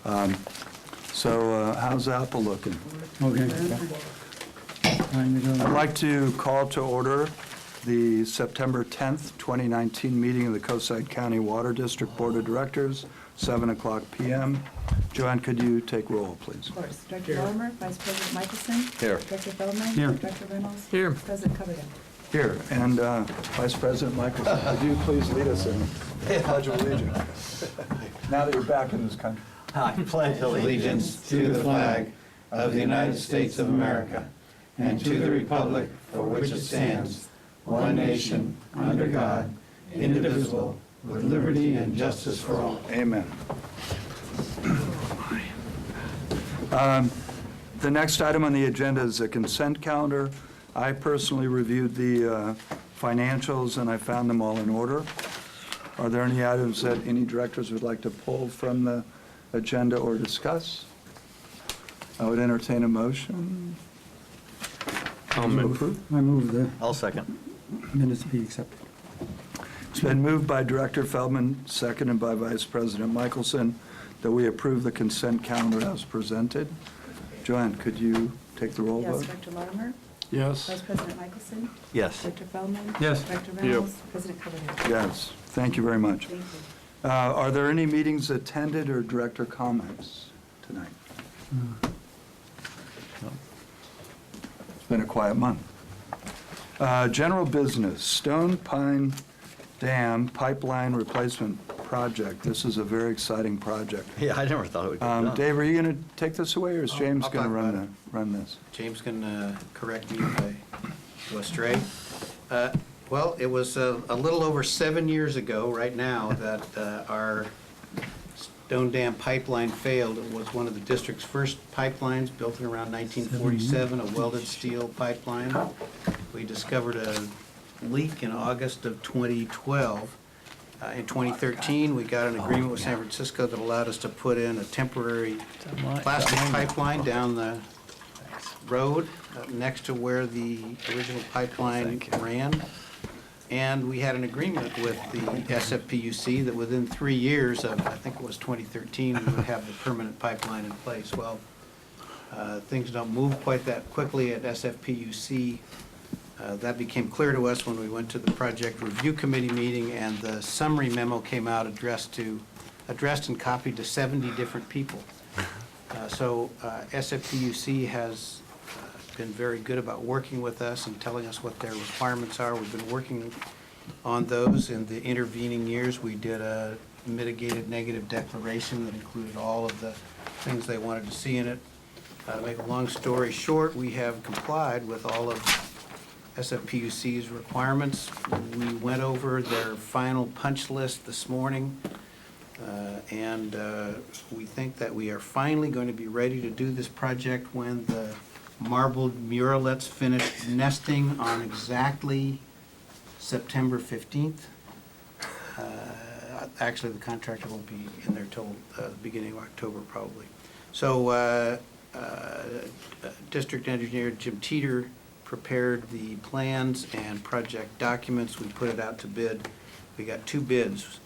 How's Apple looking? Okay. Time to I'd go. like to call to order the September 10th, 2019 meeting of the Coastside County Water District Board of Directors, 7 o'clock p.m. Joanne, could you take roll, please? Of course. Director Lorimer, Vice President Michelson. Here. Director Feldman. Here. Director Reynolds. Here. President Coverdale. Here. And Vice President Michelson, could you please lead us in the Pledge of Allegiance? Now that you're back in this country. I pledge allegiance to the flag of the United States of America and to the republic for which it stands, one nation, under God, indivisible, with liberty and justice for all. Amen. The next item on the agenda is the consent calendar. I personally reviewed the financials and I found them all in order. Are there any items that any directors would like to pull from the agenda or discuss? I would entertain a motion. I'll move. I move the I'll second. minutes be accepted. It's been moved by Director Feldman, seconded by Vice President Michelson, that we approve the consent calendar as presented. Joanne, could you take the roll Yes. vote? Director Lorimer. Yes. Vice President Michelson. Yes. Director Feldman. Yes. Director Reynolds. President Coverdale. Yes, thank you very much. Thank you. Are there any meetings attended or director comments tonight? It's been a quiet month. General business, Stone Pine Dam Pipeline Replacement Project. This is a very exciting project. Yeah, I never thought it would get done. Dave, are you going to take this away, or is James I'll going to talk about run this? James can correct me if I go astray. Well, it was a little over 7 years ago, right now, that our Stone Dam pipeline failed. It was one of the district's first pipelines, built in around 1947, a welded steel pipeline. We discovered a leak in August of 2012. In 2013, we got an agreement with San Francisco that allowed us to put in a temporary plastic pipeline down the road next to where the original pipeline ran. And we had an agreement with the SFPUC that within 3 years of, I think it was 2013, we would have the permanent pipeline in place. Well, things don't move quite that quickly at SFPUC. That became clear to us when we went to the project review committee meeting, and the summary memo came out addressed and copied to 70 different people. SFPUC has been very good about working with us and telling us what their requirements are. We've been working on those. In the intervening years, we did a mitigated negative declaration that included all of the things they wanted to see in it. To make a long story short, we have complied with all of SFPUC's requirements. We went over their final punch list this morning, and we think that we are finally going to be ready to do this project when the marbled muralets finish nesting on exactly September 15th. Actually, the contractor won't be in there till the beginning of October, probably. So District Engineer Jim Teeter prepared the plans and project documents. We put it out to bid. We got 2 bids.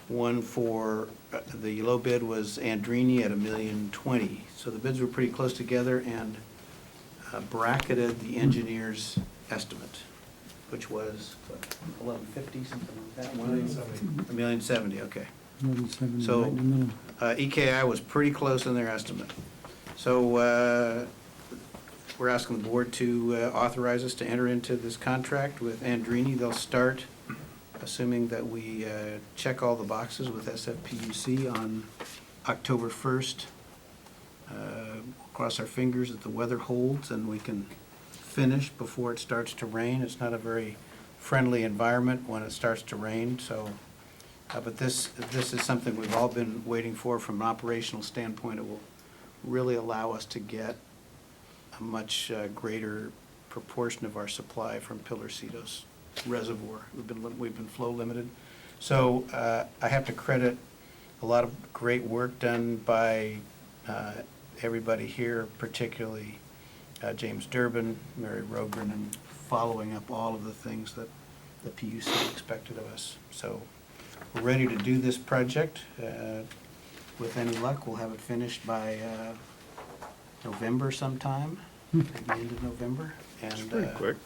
One for, the low bid was Andrini at $1,020,000. So the bids were pretty close together and bracketed the engineer's estimate, which was what, $1,150, something like that? $1,070,000, okay. 170, So, right in the middle. EKI was pretty close in their estimate. So we're asking the board to authorize us to enter into this contract with Andrini. They'll start, assuming that we check all the boxes with SFPUC, on October 1st. Cross our fingers that the weather holds and we can finish before it starts to rain. It's not a very friendly environment when it starts to rain, so but this is something we've all been waiting for from an operational standpoint. It will really allow us to get a much greater proportion of our supply from Pilarcitos Reservoir. We've been flow limited. So I have to credit a lot of great work done by everybody here, particularly James Durbin, Mary Rogren, and following up all of the things that the PUC expected of us. So we're ready to do this project. with any luck, we'll have it finished by November sometime, maybe end of November. It's And pretty quick.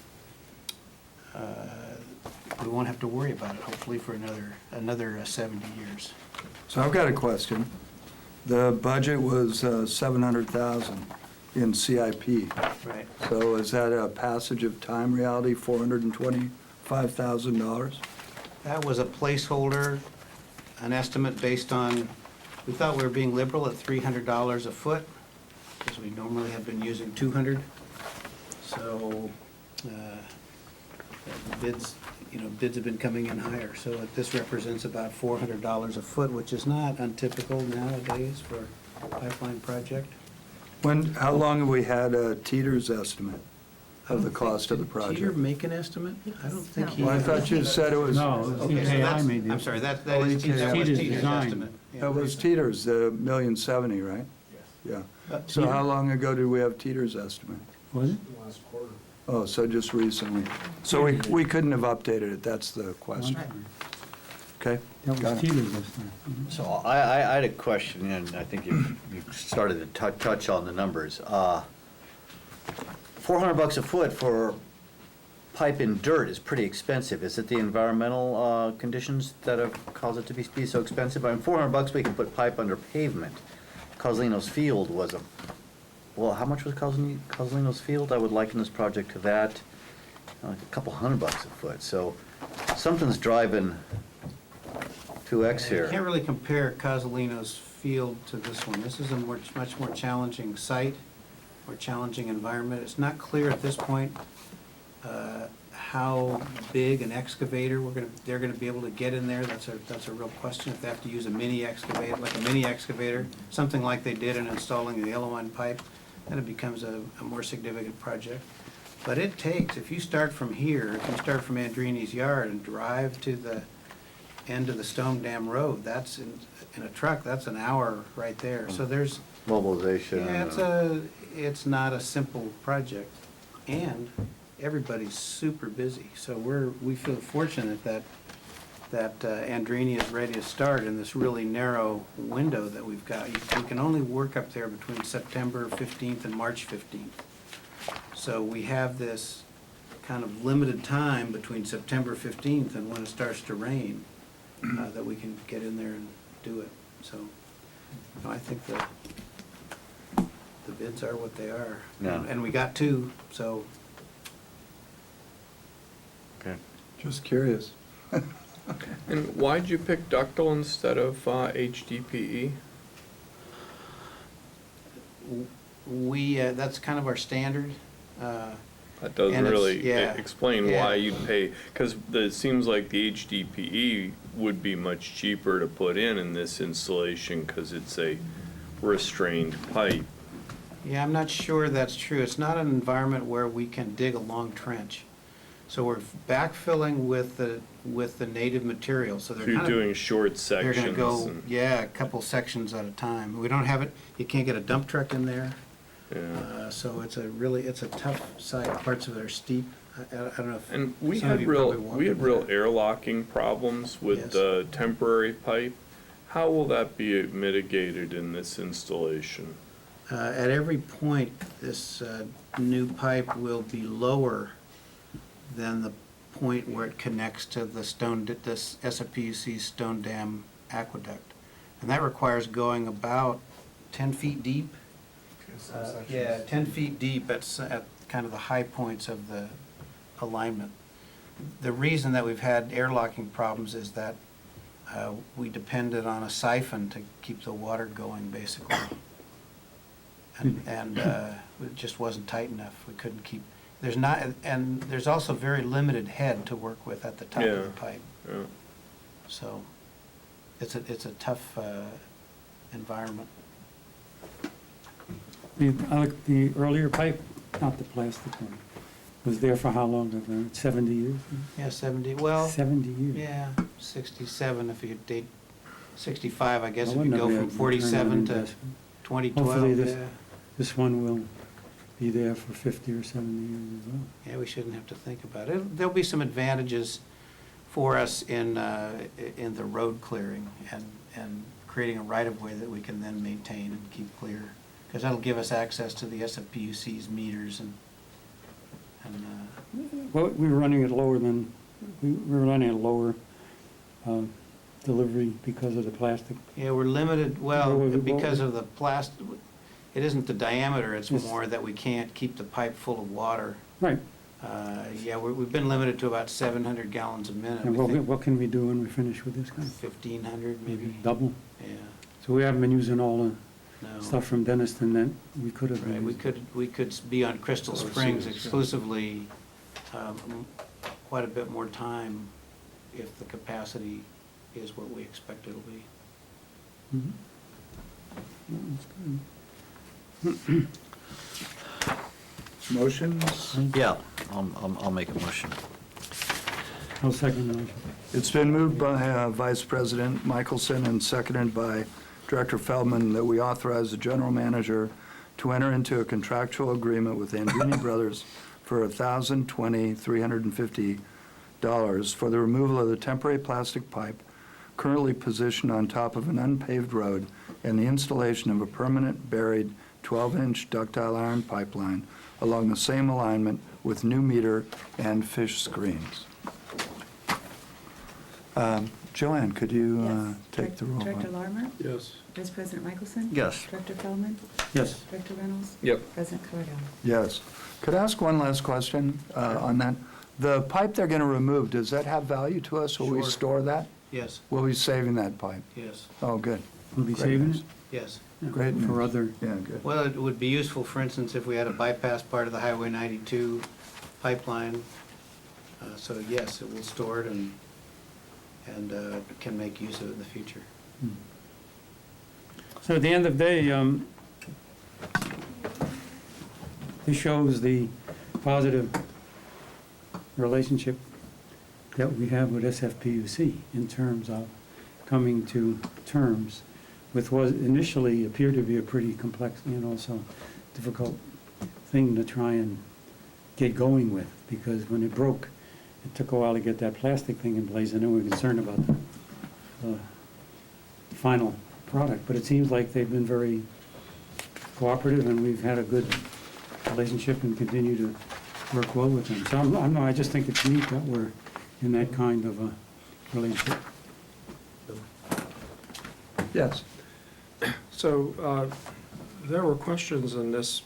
we won't have to worry about it, hopefully, for another 70 years. So I've got a question. The budget was 700,000 in CIP. Right. So is that a passage of time reality, $425,000? That was a placeholder, an estimate based on, we thought we were being liberal at $300 a foot, because we normally have been using 200. So bids have been coming in higher. So this represents about $400 a foot, which is not untypical nowadays for a pipeline project. How long have we had a Teeter's estimate of the cost of the Did Peter project? make an estimate? I don't think he. Well, I thought you said it was. No, Okay, so EKI that's, made the. I'm sorry, that Oh, is, EKI. that was Teeter's Peter's design. estimate. Yeah. That was Teeter's, the $1,070,000, right? Yeah. So how long ago did we have Teeter's estimate? Was it? Oh, so just recently. So we couldn't have updated it, that's the question. Okay? That got was it. Teeter's this time. So I had a question, and I think you started to touch on the numbers. $400 a foot for pipe in dirt is pretty expensive. Is it the environmental conditions that have caused it to be so expensive? I mean, $400 we can put pipe under pavement. Coslino's Field was well, how much was Coslino's Field? I would liken this project to that, like a couple $100 a foot. So something's driving 2X You can't here. really compare Cosolino's Field to this one. This is a much more challenging site, more challenging environment. It's not clear at this point how big an excavator they're gonna be able to get in there. That's a real question. If they have to use a mini excavator, like a mini excavator, something like they did in installing the yellow line pipe, then it becomes a more significant project. But it takes, if you start from here, if you start from Andrini's yard and drive to the end of the Stone Dam Road, that's in a truck, that's an hour right there. So there's, Mobilization. yeah, it's not a simple project. And everybody's super busy. So we feel fortunate that Andrini is ready to start in this really narrow window that we've got. We can only work up there between September 15th and March 15th. So we have this kind of limited time between September 15th and when it starts to rain that we can get in there and do it. So I think the bids are what they are. Yeah. And we got two, so. Okay. Just curious. And why'd you pick ductile instead of HDPE? That's kind of our standard. That doesn't And it's- really yeah, explain yeah. why you'd pay, because it seems like the HDPE would be much cheaper to put in this installation because it's a restrained pipe. Yeah, I'm not sure that's true. It's not an environment where we can dig a long trench. So we're backfilling with the native material, so So they're you're kind of, doing short they're gonna sections. go, and- yeah, a couple sections at a time. We don't have it, you can't get a dump truck in there. Yeah. So it's a tough site. Parts of it are steep. I don't know if. And we some of had you probably real, walked we had in real there. airlocking problems with Yes. the temporary pipe. How will that be mitigated in this installation? At every point, this new pipe will be lower than the point where it connects to this SFPUC Stone Dam Aqueduct. And that requires going about 10 feet deep. Yeah, 10 feet deep at kind of the high points of the alignment. The reason that we've had airlocking problems is that we depended on a siphon to keep the water going, basically. And it just wasn't tight enough. We couldn't keep, there's also very limited head to work with at the top of Yeah. the pipe. Yeah. So it's a tough environment. The earlier pipe, not the plastic one, was there for how long? 70 years? Yeah, 70, well, 70 years. yeah, 67 if you date, 65, I guess, I if you wonder go if from we had 47 return on to investment. 2012. Hopefully Yeah. This one will be there for 50 or 70 years as well. Yeah, we shouldn't have to think about it. There'll be some advantages for us in the road clearing and creating a right-of-way that we can then maintain and keep clear. Because that'll give us access to the SFPUC's meters and Well, we were running it lower than, we were running a lower delivery because of the plastic. yeah, we're limited, well, Well, because of the plastic, it isn't the diameter, it's Yes. more that we can't keep the pipe full of water. Right. Yeah, we've been limited to about 700 gallons a minute. And We think what can we do when we finish with this guy? 1,500 maybe. Double? Yeah, So we haven't been using all the no. stuff from Denniston that we could have been Right, using. we could be on Crystal Springs exclusively quite a bit more time if the capacity is what we expect it'll be. Mhm. Yeah, that's good. Motions? Yeah, I'll make a motion. I'll second the motion. It's been moved by Vice President Michelson and seconded by Director Feldman that we authorize the general manager to enter into a contractual agreement with Andrini Brothers for $350 for the removal of the temporary plastic pipe currently positioned on top of an unpaved road and the installation of a permanent buried 12-inch ductile iron pipeline along the same alignment with new meter and fish screens. Joanne, could you Yes. take the roll? Director Larmer? Yes. Vice President Michelson? Yes. Director Feldman? Yes. Director Reynolds? Yep. President Coverdell? Yes. Could I ask one last question on that? The pipe they're going to remove, does that have value to us? Will we Sure. store that? Yes, We'll be saving that pipe? yes, Oh, good. We'll be Great saving news. it? yes. Yeah, Great For news. other, Yeah, good. Well, it would be useful, for instance, if we had a bypass part of the Highway 92 pipeline. So yes, it will store it and can make use of it in the future. so at the end of the day, this shows the positive relationship that we have with SFPUC in terms of coming to terms with what initially appeared to be a pretty complex and also difficult thing to try and get going with, because when it broke, it took a while to get that plastic thing in place, and then we were concerned about the final product. But it seems like they've been very cooperative, and we've had a good relationship and continue to work well with them. So I just think it's neat that we're in that kind of a relationship. Yes. So there were questions in this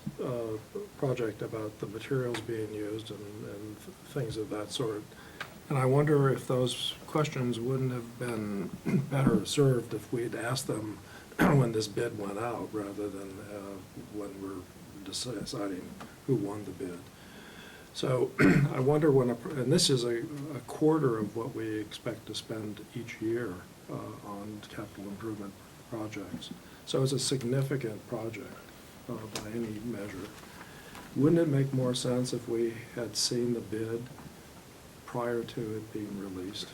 project about the materials being used and things of that sort. And I wonder if those questions wouldn't have been better served if we'd asked them when this bid went out rather than when we're deciding who won the bid. So I wonder and this is a quarter of what we expect to spend each year on capital improvement projects. So it's a significant project by any measure. Wouldn't it make more sense if we had seen the bid prior to it being released?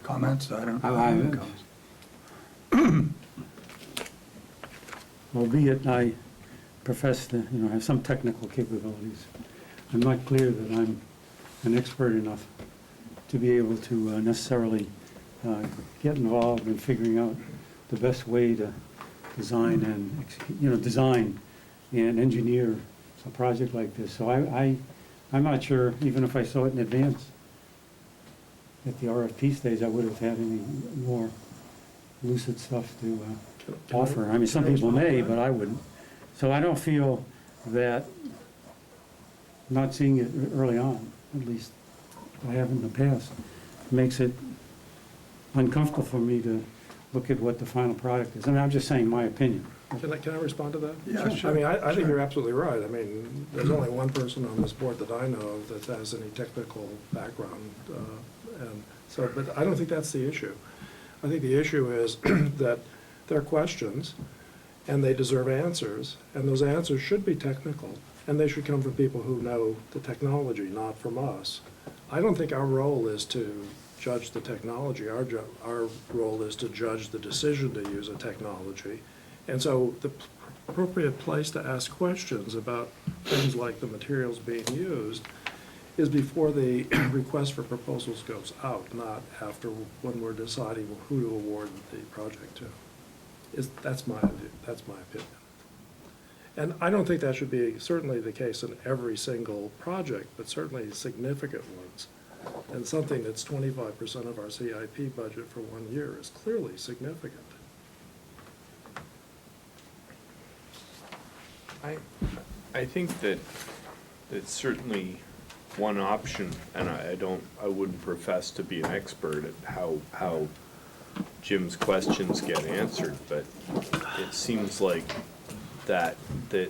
Comments? I don't. Albeit I profess to, have some technical capabilities, I'm not clear that I'm an expert enough to be able to necessarily get involved in figuring out the best way to design and engineer a project like this. So I'm not sure, even if I saw it in advance at the RFP stage, I would have had any more lucid stuff to offer. I mean, some people may, but I wouldn't. So I don't feel that not seeing it early on, at least I have in the past, makes it uncomfortable for me to look at what the final product is. I mean, I'm just saying my opinion. Can I respond to that? Yeah, sure. I mean, I think Sure. you're absolutely right. I mean, there's only one person on this board that I know of that has any technical background. And so, but I don't think that's the issue. I think the issue is that there are questions and they deserve answers, and those answers should be technical, and they should come from people who know the technology, not from us. I don't think our role is to judge the technology. Our role is to judge the decision to use a technology. And so the appropriate place to ask questions about things like the materials being used is before the request for proposals goes out, not after, when we're deciding who to award the project to. That's my opinion. And I don't think that should be certainly the case in every single project, but certainly significant ones. And something that's 25% of our CIP budget for 1 year is clearly significant. I think that it's certainly one option, and I wouldn't profess to be an expert at how Jim's questions get answered, but it seems like that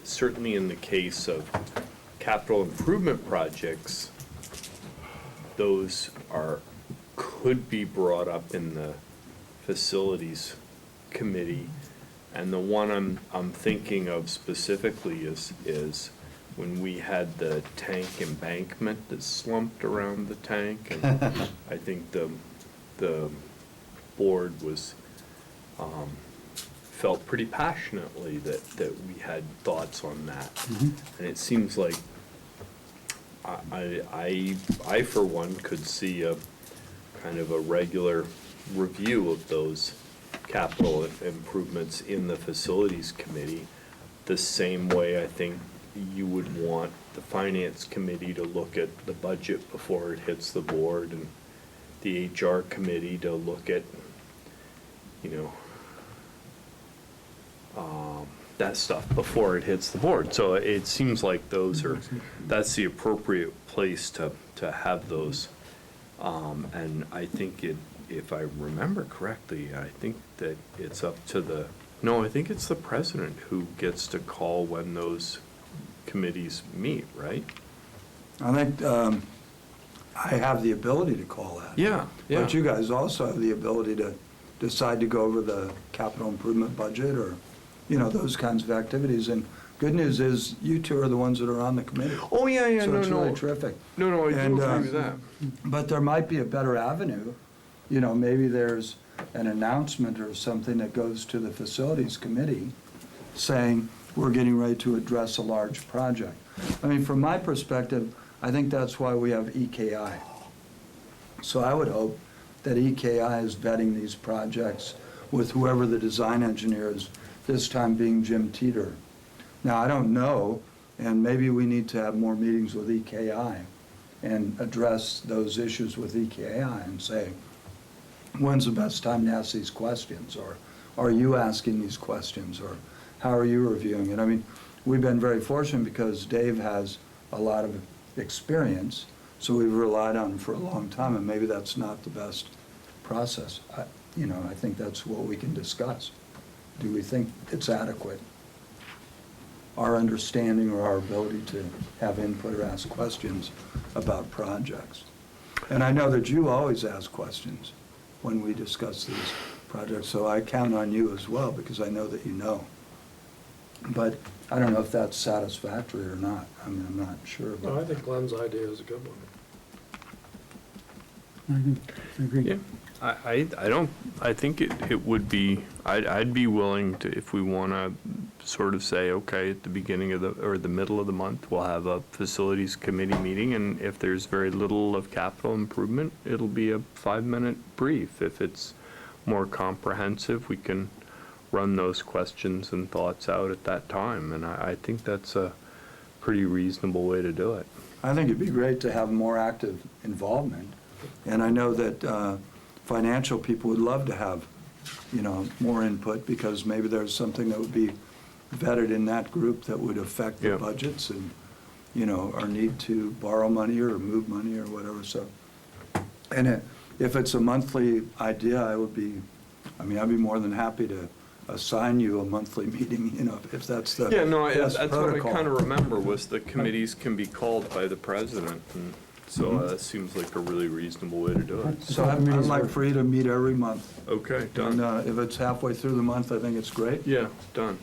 certainly in the case of capital improvement projects, those could be brought up in the facilities committee. And the one I'm thinking of specifically is when we had the tank embankment that slumped around the tank, and I think the board felt pretty passionately that we had thoughts on that. And it seems like I for one could see a kind of a regular review of those capital improvements in the facilities committee, the same way I think you would want the finance committee to look at the budget before it hits the board, and the HR committee to look at, that stuff before it hits the board. So it seems like that's the appropriate place to have those. And I think if I remember correctly, I think that it's up to I think it's the president who gets to call when those committees meet, right? I think I have the ability to call that. Yeah. But you guys also have the ability to decide to go over the capital improvement budget or, those kinds of activities. And good news is you two are the ones that are on the committee. Oh, yeah, So it's really terrific. No, I do And, agree with that. But there might be a better avenue. Maybe there's an announcement or something that goes to the facilities committee saying, we're getting ready to address a large project. I mean, from my perspective, I think that's why we have EKI. So I would hope that EKI is vetting these projects with whoever the design engineer is, this time being Jim Teeter. Now, I don't know, and maybe we need to have more meetings with EKI and address those issues with EKI and say, when's the best time to ask these questions? Or are you asking these questions? Or how are you reviewing it? I mean, we've been very fortunate because Dave has a lot of experience, so we've relied on him for a long time, and maybe that's not the best process. I think that's what we can discuss. Do we think it's adequate? Our understanding or our ability to have input or ask questions about projects. And I know that you always ask questions when we discuss these projects, so I count on you as well because I know that you know. But I don't know if that's satisfactory or not. I mean, I'm not sure. No, I think Glenn's idea is a good one. I agree. Yeah, I think it would be, I'd be willing to, if we want to sort of say, okay, at the beginning of the middle of the month, we'll have a facilities committee meeting, and if there's very little of capital improvement, it'll be a 5-minute brief. If it's more comprehensive, we can run those questions and thoughts out at that time, and I think that's a pretty reasonable way to do it. I think it'd be great to have more active involvement. And I know that financial people would love to have, more input because maybe there's something that would be vetted in that group that would affect the budgets and, our need to borrow money or move money or whatever. So, and if it's a monthly idea, I'd be more than happy to assign you a monthly meeting, if that's the best that's protocol. what I kind of remember was the committees can be called by the president, and so that seems like a really reasonable way to do it. So I'd like for you to meet every month. Okay, And done. if it's halfway through the month, I think it's great. Yeah, done.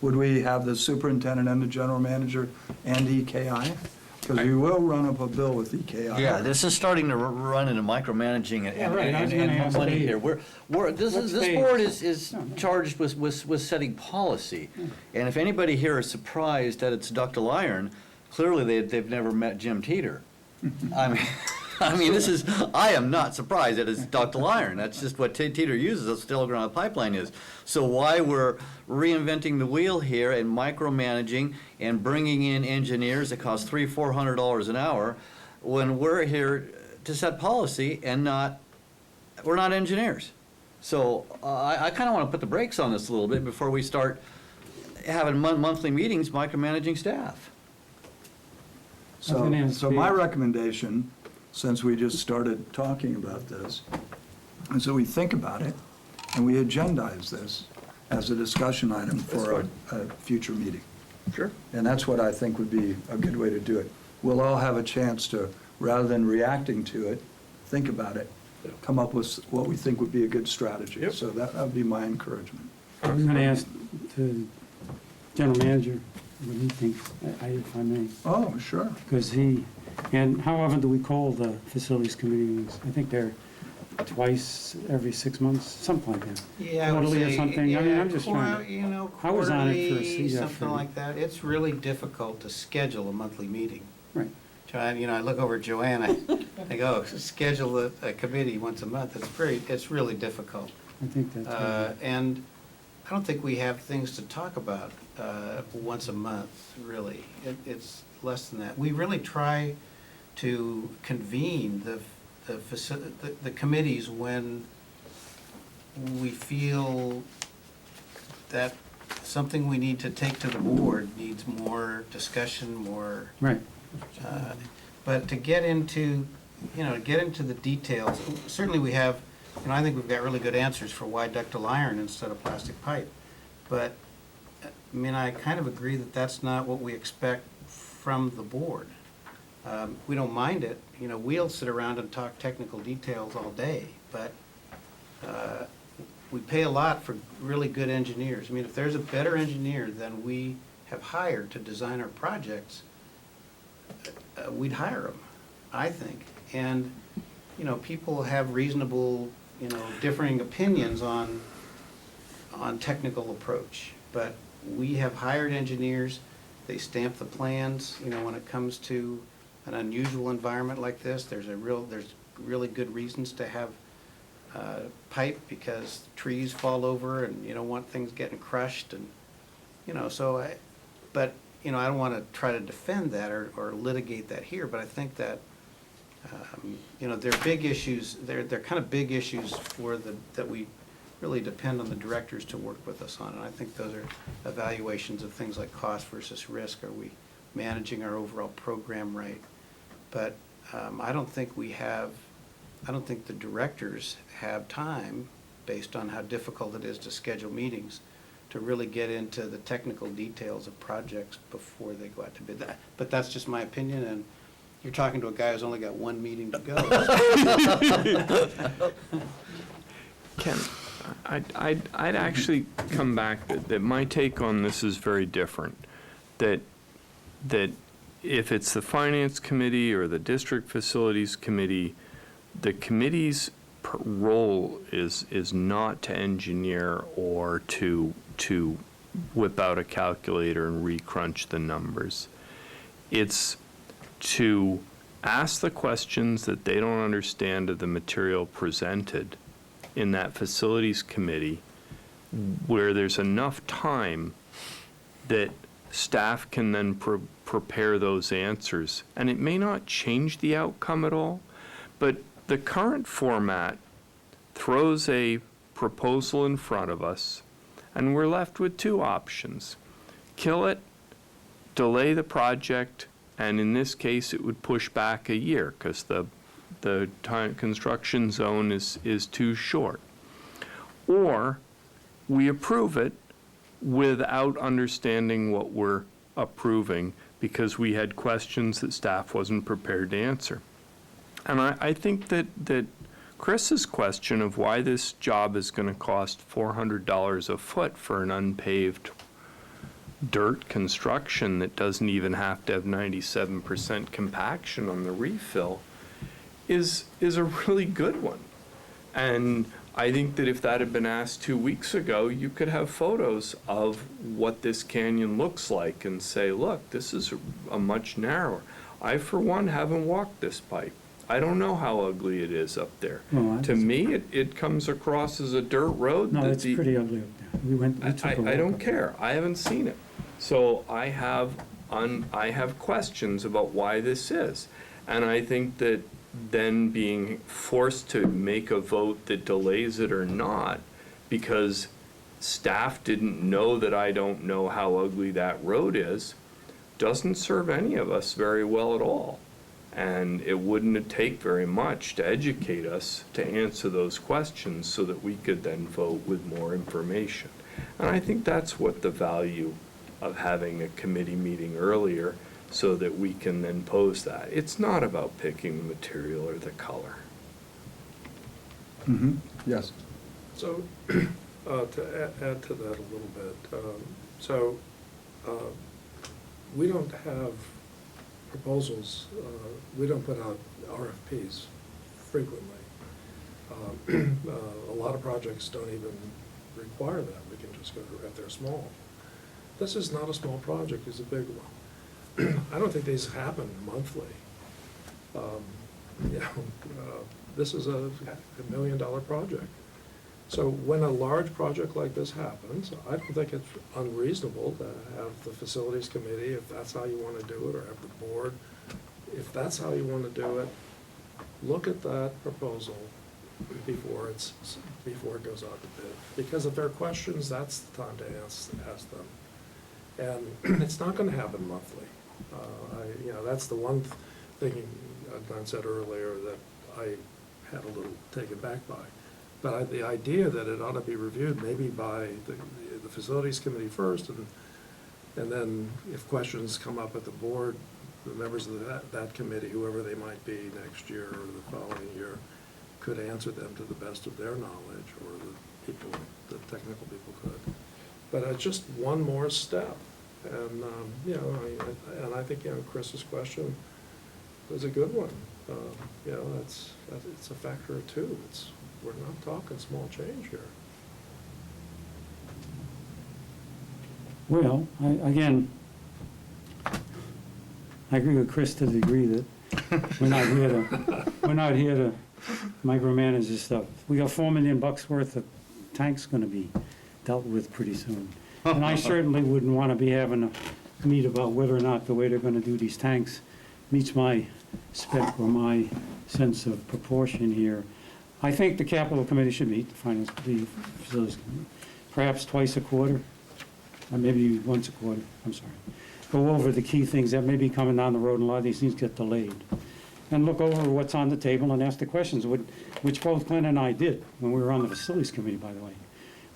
Would we have the superintendent and the general manager and EKI? Because we will run up a bill with EKI. Yeah, this is starting to run into micromanaging Yeah, right. I was gonna and ask money Dave. here. This What's board Dave's? is No, no. charged with setting policy. And if anybody here is surprised that it's ductile iron, clearly they've never met Jim Teeter. I mean, I am not surprised that it's ductile iron. That's just what Teeter uses, that's still ground pipeline is. So why we're reinventing the wheel here and micromanaging and bringing in engineers that cost $300-400 an hour when we're here to set policy and we're not engineers. So I kind of want to put the brakes on this a little bit before we start having monthly meetings micromanaging staff. I was gonna ask So my Dave. recommendation, since we just started talking about this, is that we think about it and we agendize this as a discussion item for a future meeting. Sure. And that's what I think would be a good way to do it. We'll all have a chance to, rather than reacting to it, think about it, come up with what we think would be a good strategy. Yep. So that would be my encouragement. I was gonna ask the general manager what he thinks, if I may, Oh, sure. because and how often do we call the facilities committee meetings? I think they're twice every 6 months, something like that. Yeah, I would Quarterly or say, something? I mean, yeah, I'm just trying to- you know, I was on it for quarterly, CF something for- like that. It's really difficult to schedule a monthly meeting. Right. I look over at Joanne, I go, schedule a committee once a month. It's really difficult. I think that's right. And I don't think we have things to talk about once a month, really. It's less than that. We really try to convene the committees when we feel that something we need to take to the board needs more discussion, more. Right. But to get into the details, certainly we have, I think we've got really good answers for why ductile iron instead of plastic pipe. But, I kind of agree that that's not what we expect from the board. We don't mind it, we'll sit around and talk technical details all day, but we pay a lot for really good engineers. If there's a better engineer than we have hired to design our projects, we'd hire them, I think. And, people have reasonable, differing opinions on technical approach. But we have hired engineers, they stamp the plans, when it comes to an unusual environment like this, there's really good reasons to have pipe because trees fall over and you don't want things getting crushed and, I don't want to try to defend that or litigate that here, but I think that, they're big issues, they're kind of big issues that we really depend on the directors to work with us on. And I think those are evaluations of things like cost versus risk. Are we managing our overall program right? But I don't think the directors have time, based on how difficult it is to schedule meetings, to really get into the technical details of projects before they go out to bid. But that's just my opinion, and you're talking to a guy who's only got one meeting to go. Ken, I'd actually come back that my take on this is very different. That if it's the finance committee or the district facilities committee, the committee's role is not to engineer or to whip out a calculator and recrunch the numbers. It's to ask the questions that they don't understand of the material presented in that facilities committee, where there's enough time that staff can then prepare those answers. And it may not change the outcome at all, but the current format throws a proposal in front of us, and we're left with two options. Kill it, delay the project, and in this case, it would push back a year because the time construction zone is too short. Or we approve it without understanding what we're approving because we had questions that staff wasn't prepared to answer. And I think that Chris's question of why this job is going to cost $400 a foot for an unpaved dirt construction that doesn't even have to have 97% compaction on the refill is a really good one. And I think that if that had been asked 2 weeks ago, you could have photos of what this canyon looks like and say, look, this is a much narrower. I, for one, haven't walked this pipe. I don't know how ugly it is up there. No, To me, it comes across as a dirt road. No, that it's the- pretty ugly up there. We took a walk I don't up care. I haven't seen it. So I have questions about why this is. And I think that then being forced to make a vote that delays it or not, because staff didn't know that I don't know how ugly that road is, doesn't serve any of us very well at all. And it wouldn't take very much to educate us to answer those questions so that we could then vote with more information. And I think that's what the value of having a committee meeting earlier, so that we can then pose that. It's not about picking the material or the color. Yes. So, to add to that a little bit, we don't have proposals, we don't put out RFPs frequently. A lot of projects don't even require that, we can just go if they're small. This is not a small project, it's a big one. I don't think these happen monthly. This is a $1 million project. So when a large project like this happens, I don't think it's unreasonable to have the facilities committee, if that's how you want to do it, or have the board, if that's how you want to do it, look at that proposal before it goes out to bid. Because if there are questions, that's the time to ask them. And it's not going to happen monthly. That's the one thing Glenn said earlier that I had a little taken back by. But the idea that it ought to be reviewed maybe by the facilities committee first, and then if questions come up at the board, the members of that committee, whoever they might be next year or the following year, could answer them to the best of their knowledge, or the technical people could. But it's just one more step. And, and I think, Chris's question was a good one. It's a factor of two. We're not talking small change here. Well, again, I agree with Chris to the degree that we're not here to micromanage this stuff. We got $4 million worth of tanks going to be dealt with pretty soon. And I certainly wouldn't want to be having a meet about whether or not the way they're going to do these tanks meets my spec or my sense of proportion here. I think the capital committee should meet, the facilities committee, perhaps twice a quarter, or maybe once a quarter, I'm sorry. Go over the key things that may be coming down the road, and a lot of these things get delayed. And look over what's on the table and ask the questions, which both Glenn and I did when we were on the facilities committee, by the way.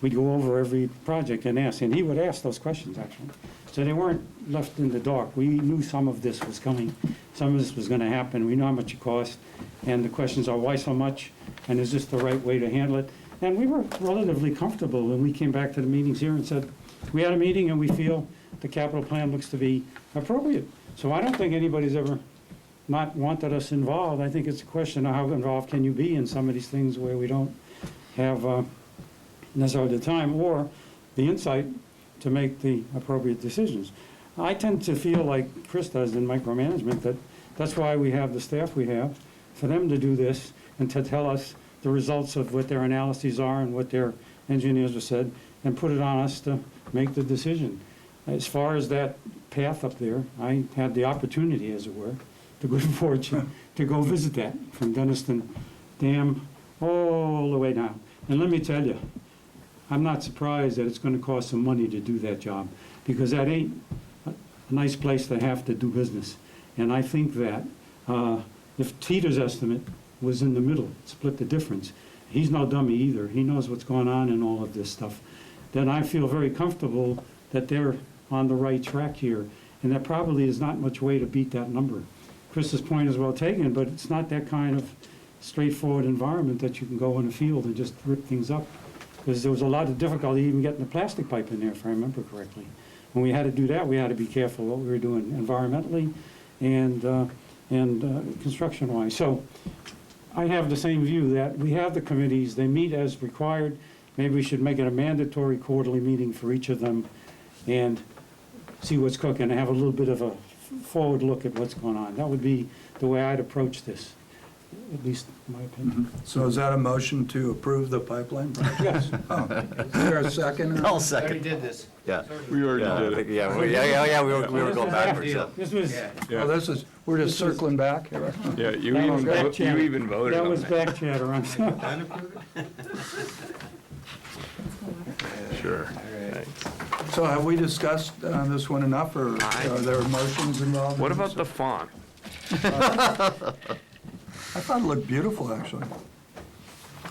We'd go over every project and ask, and he would ask those questions, actually. So they weren't left in the dark. We knew some of this was coming, some of this was gonna happen. We know how much it cost, and the questions are, why so much? And is this the right way to handle it? And we were relatively comfortable when we came back to the meetings here and said, we had a meeting and we feel the capital plan looks to be appropriate. So I don't think anybody's ever not wanted us involved. I think it's a question of how involved can you be in some of these things where we don't have necessarily the time or the insight to make the appropriate decisions. I tend to feel like Chris does in micromanagement, that that's why we have the staff we have, for them to do this and to tell us the results of what their analyses are and what their engineers have said, and put it on us to make the decision. As far as that path up there, I had the opportunity, as it were, the good fortune to go visit that from Denniston Dam all the way down. And let me tell you, I'm not surprised that it's going to cost some money to do that job, because that ain't a nice place to have to do business. And I think that if Teeter's estimate was in the middle, split the difference, he's no dummy either. He knows what's going on in all of this stuff. Then I feel very comfortable that they're on the right track here, and there probably is not much way to beat that number. Chris's point is well taken, but it's not that kind of straightforward environment that you can go in a field and just rip things up. Because there was a lot of difficulty even getting the plastic pipe in there, if I remember correctly. When we had to do that, we had to be careful what we were doing environmentally and construction-wise. So I have the same view that we have the committees, they meet as required. Maybe we should make it a mandatory quarterly meeting for each of them and see what's cooking, and have a little bit of a forward look at what's going on. That would be the way I'd approach this, at least in my opinion. So is that a motion to approve the pipeline project? Yes. Oh, is there a second? I'll Already second. did this. Yeah. We already did it. Yeah, we were going backwards, so. This was, Oh, this is, we're just circling back here. Yeah, you That was even, back you chatter. even voted that on was that. back chatter on Sure. All right. Thanks. So have we discussed this one enough, or are there motions involved? in What this? about the font? I thought it looked beautiful, actually.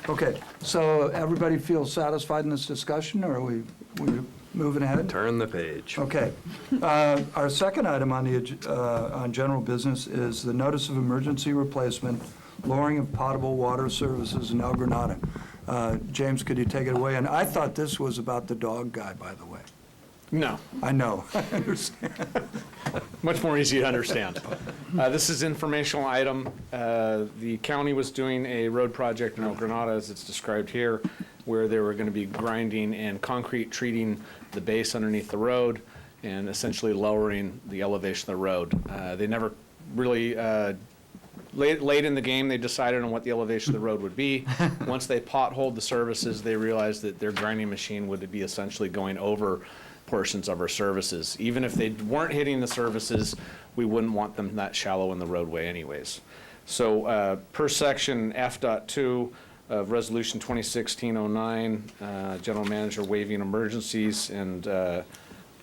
Okay, so everybody feels satisfied in this discussion, or are we moving ahead? Turn the page. Okay. Our second item on on general business is the notice of emergency replacement, lowering of potable water services in El Granada. James, could you take it away? And I thought this was about the dog guy, by the way. No, I know, I understand. much more easy to understand. This is informational item. The county was doing a road project in El Granada, as it's described here, where they were going to be grinding and concrete treating the base underneath the road and essentially lowering the elevation of the road. They never really, late in the game, they decided on what the elevation of the road would be. Once they potholed the services, they realized that their grinding machine would be essentially going over portions of our services. Even if they weren't hitting the services, we wouldn't want them that shallow in the roadway anyways. So per section F.2 of Resolution 2016-09, General Manager waiving emergencies and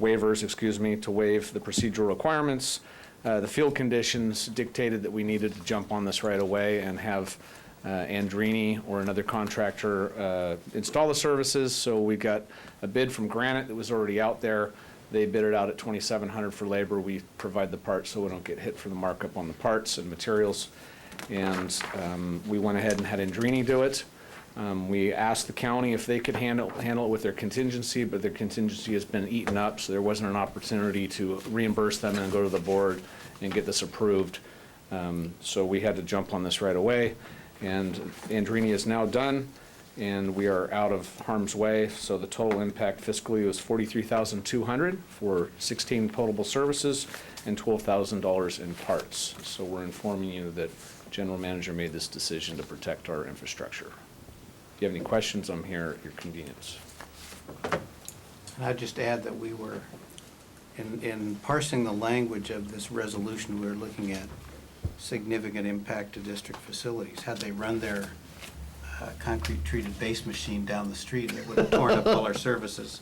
waivers, to waive the procedural requirements. The field conditions dictated that we needed to jump on this right away and have Andrini or another contractor install the services. So we got a bid from Granite that was already out there. They bid it out at $2,700 for labor. We provide the parts so we don't get hit for the markup on the parts and materials. And we went ahead and had Andrini do it. We asked the county if they could handle it with their contingency, but their contingency has been eaten up, so there wasn't an opportunity to reimburse them and go to the board and get this approved. So we had to jump on this right away. And Andrini is now done, and we are out of harm's way. So the total impact fiscally was $43,200 for 16 potable services and $12,000 in parts. So we're informing you that General Manager made this decision to protect our infrastructure. If you have any questions, I'm here at your convenience. And I'd just add that we were, in parsing the language of this resolution, we were looking at significant impact to district facilities. Had they run their concrete-treated base machine down the street, it would have torn up all our services.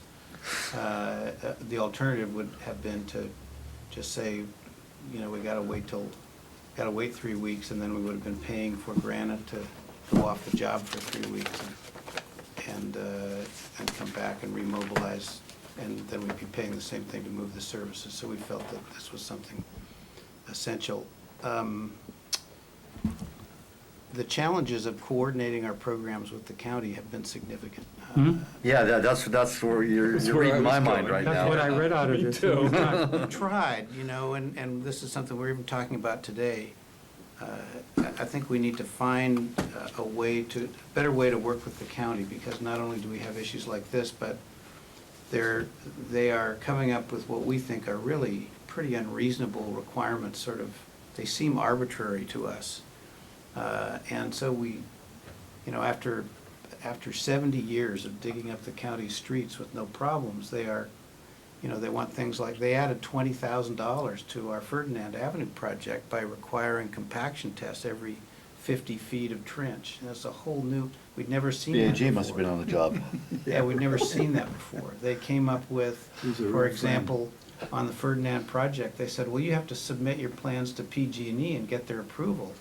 The alternative would have been to just say, we gotta wait 3 weeks, and then we would have been paying for Granite to go off the job for 3 weeks and come back and remobilize, and then we'd be paying the same thing to move the services. So we felt that this was something essential. The challenges of coordinating our programs with the county have been significant. Yeah, that's where you're where I reading my was mind going. right That's what now. I read out of Me this. too. We tried, and this is something we're even talking about today. I think we need to find a better way to work with the county, because not only do we have issues like this, but they are coming up with what we think are really pretty unreasonable requirements, they seem arbitrary to us. And so we, after 70 years of digging up the county streets with no problems, they want things like, they added $20,000 to our Ferdinand Avenue project by requiring compaction tests every 50 feet of trench. And that's a whole new, we'd never seen that before. B&G must have been on the job. Yeah, we'd never seen that before. They came up with, These are for real example, on the Ferdinand project, they said, well, you have to submit your plans to PG&E and get their approval.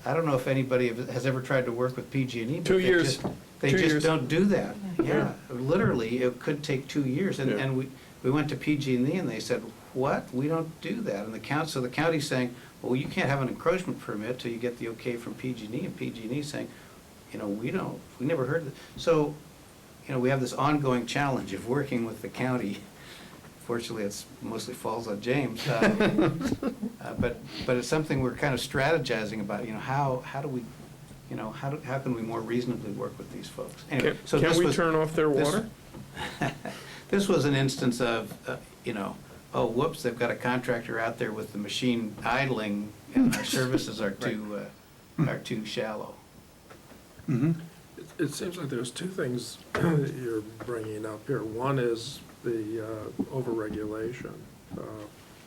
I don't know if anybody has ever tried to work with PG&E, but 2 years. they 2 just years. don't do that. Yeah. Yeah, literally, it could take 2 years. Yeah. And we went to PG&E and they said, what? We don't do that. And so the county's saying, well, you can't have an encroachment permit till you get the okay from PG&E. And PG&E saying, we never heard of it. So, we have this ongoing challenge of working with the county. Fortunately, it's mostly falls on James. But it's something we're kind of strategizing about, how do we, how can we more reasonably work with these folks? Anyway, so Can this we was- turn off their this- water? This was an instance of, oh, whoops, they've got a contractor out there with the machine idling, and our services are too shallow. Mhm. It seems like there's two things that you're bringing up here. One is the overregulation.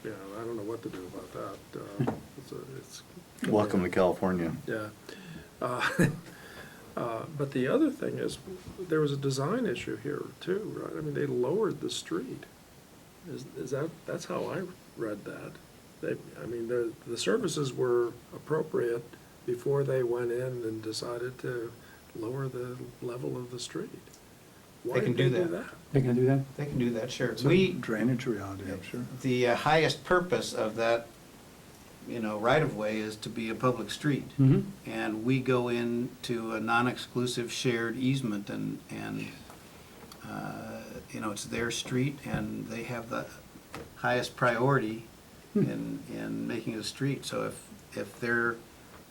Yeah, I don't know what to do about that. It's Welcome to California. Yeah. But the other thing is, there was a design issue here too, right? I mean, they lowered the street. That's how I read that. I mean, the services were appropriate before they went in and decided to lower the level of the street. Why They can did do that. They can do that? They can do that, sure. It's a drainage reality, I'm sure. The highest purpose of that, right-of-way is to be a public street. Mm-hmm. And we go into a non-exclusive shared easement and it's their street and they have the highest priority in making it a street. So if their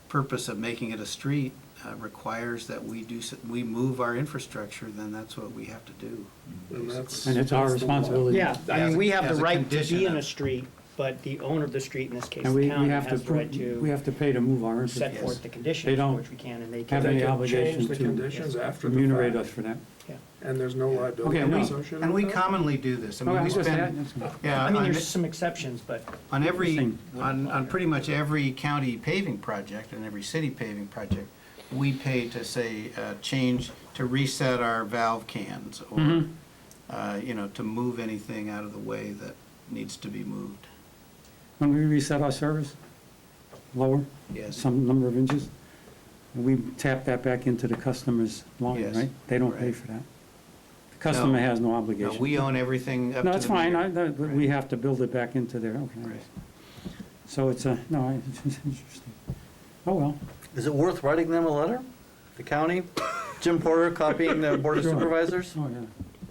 purpose of making it a street requires that we move our infrastructure, then that's what we have to do. And that's- And it's our that's the law. responsibility. Yeah, I mean, we have the As a right to condition be in of- a street, but the owner of the street, in this case, And the we county, have to, has the right we have to pay to move our set infrastructure. forth the They conditions, don't which we can, and they have can. any They can obligation change the to conditions after the remunerate fact, us for that. Yeah. and there's no liability Okay, no. associated And with we that? commonly do this. I mean, Okay, we just spend, that, that's- yeah, I mean, on there's some exceptions, but Interesting. on pretty much every county paving project and every city paving project, we pay to say, change, to reset our valve cans or, Mhm. to move anything out of the way that needs to be moved. When we reset our service, lower, Yes. some number of inches, and we tap that back into the customer's line, Yes, right? They don't pay right. for that. The customer has no No, obligation. we own everything up to the No, that's fine, meter. but we have to build it back into there, okay. Right. So it's it's interesting. Oh, well. Is it worth writing them a letter? The county? Jim Porter copying the Board of Sure. Supervisors? Oh, yeah.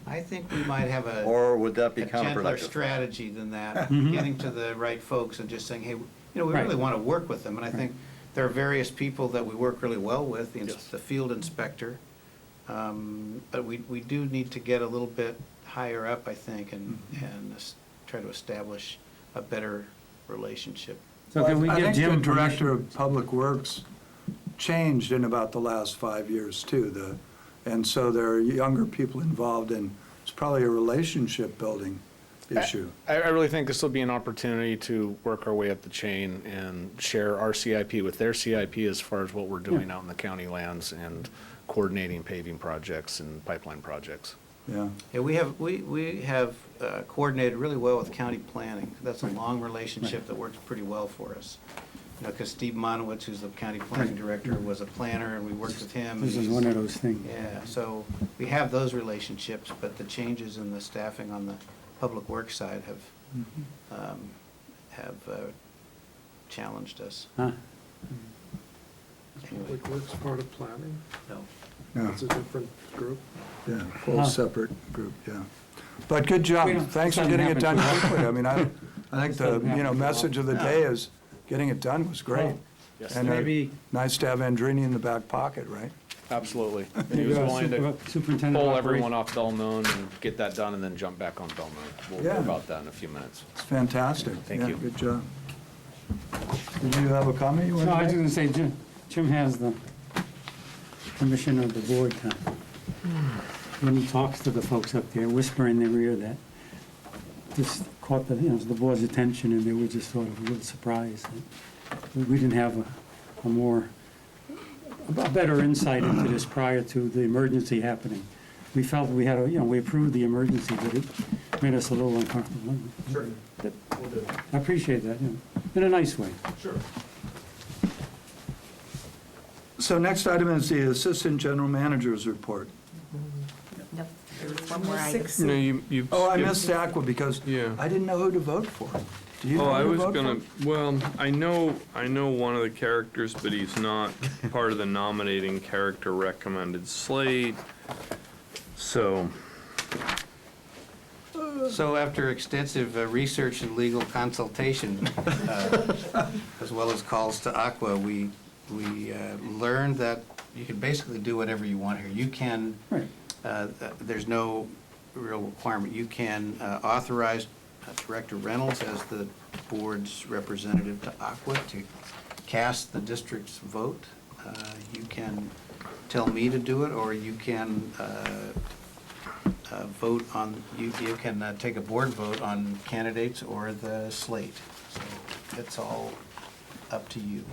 I think we might have a Or would that be gentler counterproductive? strategy than that, Mhm. getting to the right folks and just saying, hey, we Right. really want to work with them. And I think there are various people that we work really well with, Yes. the field inspector. But we do need to get a little bit higher up, I think, and try to establish a better relationship. So can we I get think Jim the Director permission? of Public Works changed in about the last 5 years, too. And so there are younger people involved, and it's probably a relationship-building issue. I really think this will be an opportunity to work our way up the chain and share our CIP with their CIP as far as what we're doing out in the county lands and coordinating paving projects and pipeline projects. Yeah. Yeah, we have coordinated really well with county planning. That's a long relationship that works pretty well for us. Because Steve Monowitz, who's the county planning director, was a planner, and we worked with him. This is one of those things. Yeah, so we have those relationships, but the changes in the staffing on the public works side have challenged us. Huh? Anyway, Public Works part of planning? no. Yeah, It's a different group? yeah, whole Huh. separate group, yeah. But good job. We don't- Thanks for doesn't getting it done happen too quickly. I mean, I think This doesn't happen too message of the day is getting it done was great. Yes, And Maybe- nice to have Andrini in the back pocket, right? absolutely. And he Maybe was our willing to superintendent pull of everyone operations- off Belmoon and get that done and then jump back on Belmoon. We'll Yeah. hear about that in a few minutes. It's fantastic. Thank Yeah, you. Good job. Did you have a comment you wanted No, to I was make? just gonna say, Jim has the permission of the board to, when he talks to the folks up there, whisper in their ear that this caught the board's attention, and they were just sort of a little surprised that we didn't have a better insight into this prior to the emergency happening. We felt we had we approved the emergency, but it made us a little uncomfortable. Sure. I appreciate that, in a nice way. Sure. So next item is the Assistant General Manager's report. Nope, there was one more item. No, you. Oh, I skipped- missed Aqua because Yeah. I didn't know who to vote for. Do you know Oh, I who to was vote gonna, for? well, I know one of the characters, but he's not part of the nominating character recommended slate. So, So after extensive research and legal consultation, as well as calls to Aqua, we learned that you can basically do whatever you want here. You can, Right. there's no real requirement. You can authorize Director Reynolds as the board's representative to Aqua to cast the district's vote. You can tell me to do it, or you can vote on, you can take a board vote on candidates or the slate. So it's all up to you.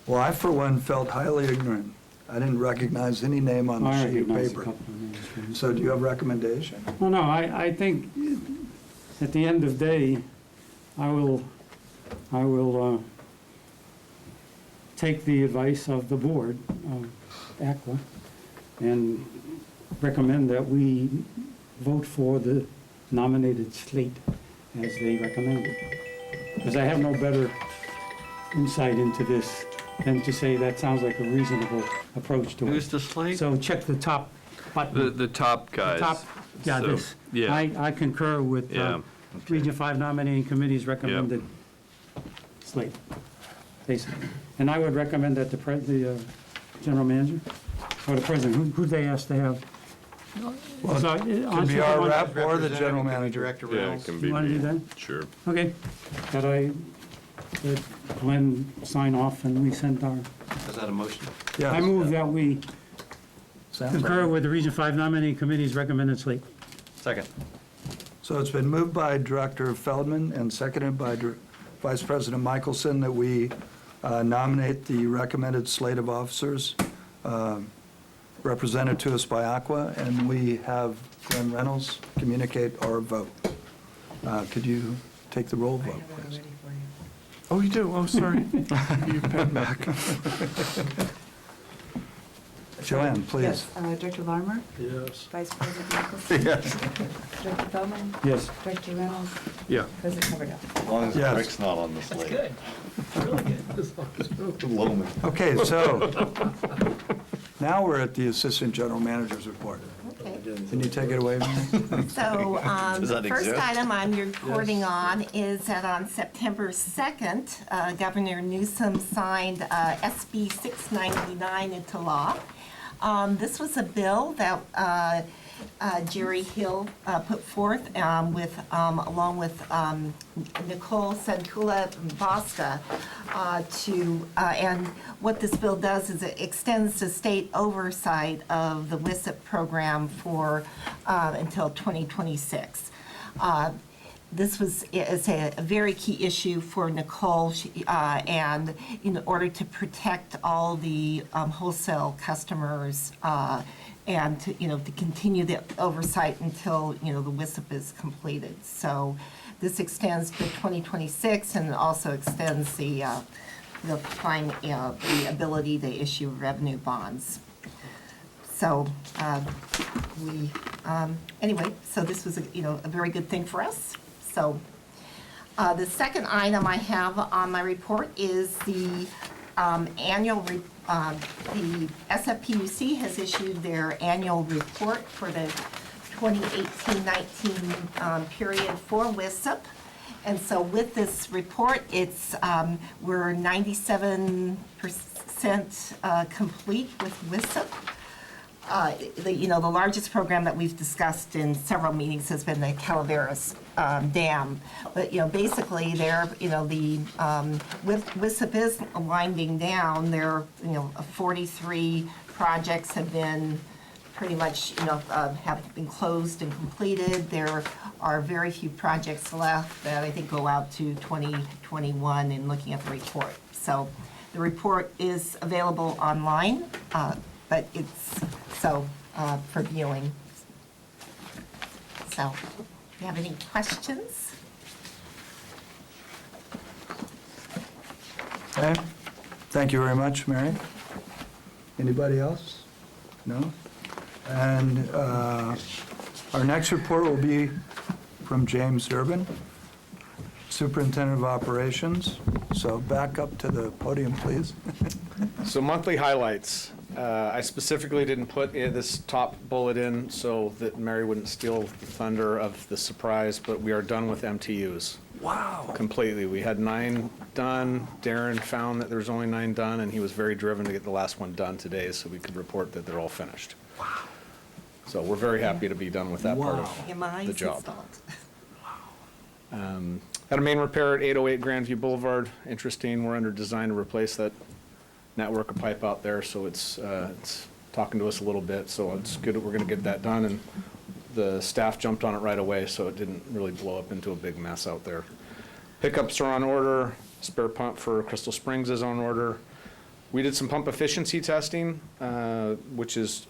Well, I, for one, felt highly ignorant. I didn't recognize any name on the I sheet of recognize a paper. couple of names. So do you have a recommendation? Well, no, I think at the end of the day, I will take the advice of the board of Aqua and recommend that we vote for the nominated slate as they recommended. Because I have no better insight into this than to say that sounds like a reasonable approach to it. Who's the slate? So check the top button. The top guys. Top, yeah, So, this. yeah. I concur with Yeah. Region 5 nominating committee's recommended slate, basically. And I would recommend that the general manager, or the president, who'd they ask to have? Well, So, it could on- be our on- rep or the Representative general can be manager. Director Yeah, it Reynolds. can be You want to do me. that? Sure. Okay. That Glenn sign off and we send our, Is that a motion? Yes. I move that we Sounds concur right. with the Region 5 nominating committee's recommended slate. Second. So it's been moved by Director Feldman and seconded by Vice President Michelson that we nominate the recommended slate of officers represented to us by Aqua, and we have Glenn Reynolds communicate our vote. Could you take the roll vote, please? Oh, you do? Oh, sorry. You pen back. Joanne, please. Yes, Director Larmer, Yes. Vice President Nicholson. Yes. Director Feldman, Yes. Director Reynolds, Yeah. President Coverdell. As long as Yes. Rick's not on the slate. Good. Loman. Okay, so now we're at the Assistant General Manager's report. Okay. Can you take it away, Mary? So, Does that the first exist? item I'm reporting on is that on September 2nd, Governor Newsom signed SB 699 into law. This was a bill that Jerry Hill put forth along with Nicole Sankula Bosca and what this bill does is it extends the state oversight of the WISIP program for until 2026. This is a very key issue for Nicole, and in order to protect all the wholesale customers and to continue the oversight until the WISIP is completed. So this extends to 2026 and also extends the ability to issue revenue bonds. So anyway, so this was a very good thing for us. So the second item I have on my report is the annual, the SFPUC has issued their annual report for the 2018-19 period for WISIP. And so with this report, we're 97% complete with WISIP. The largest program that we've discussed in several meetings has been the Calaveras Dam. But, basically WISIP is winding down. There, 43 projects have been pretty much, have been closed and completed. There are very few projects left that I think go out to 2021 in looking at the report. So the report is available online, but it's for viewing. So, do you have any questions? Okay, thank you very much, Mary. Anybody else? No? And our next report will be from James Durbin, Superintendent of Operations. So back up to the podium, please. So monthly highlights. I specifically didn't put this top bullet in so that Mary wouldn't steal the thunder of the surprise, but we are done with MTUs. Wow. Completely. We had 9 done. Darren found that there was only 9 done, and he was very driven to get the last one done today so we could report that they're all finished. Wow. So we're very happy to be done with that part Wow. of MIs the job. installed. Had a main repair at 808 Grandview Boulevard. Interesting, we're under design to replace that network of pipe out there, so it's talking to us a little bit, so it's good that we're gonna get that done, and the staff jumped on it right away, so it didn't really blow up into a big mess out there. Pickups are on order, spare pump for Crystal Springs is on order. We did some pump efficiency testing, which is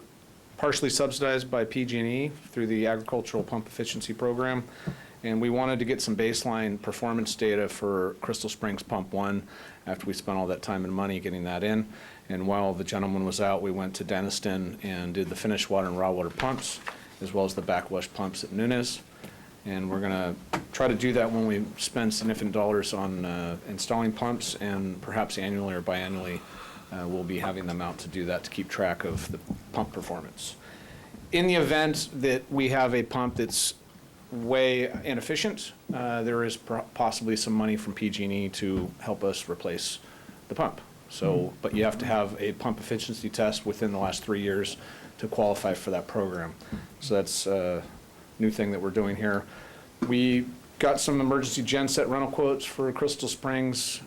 partially subsidized by PG&E through the Agricultural Pump Efficiency Program. And we wanted to get some baseline performance data for Crystal Springs Pump 1 after we spent all that time and money getting that in. And while the gentleman was out, we went to Denniston and did the finished water and raw water pumps, as well as the backwash pumps at Nunes. And we're gonna try to do that when we spend significant dollars on installing pumps, and perhaps annually or biannually, we'll be having them out to do that to keep track of the pump performance. In the event that we have a pump that's way inefficient, there is possibly some money from PG&E to help us replace the pump. So, but you have to have a pump efficiency test within the last 3 years to qualify for that program. So that's a new thing that we're doing here. We got some emergency genset rental quotes for Crystal Springs.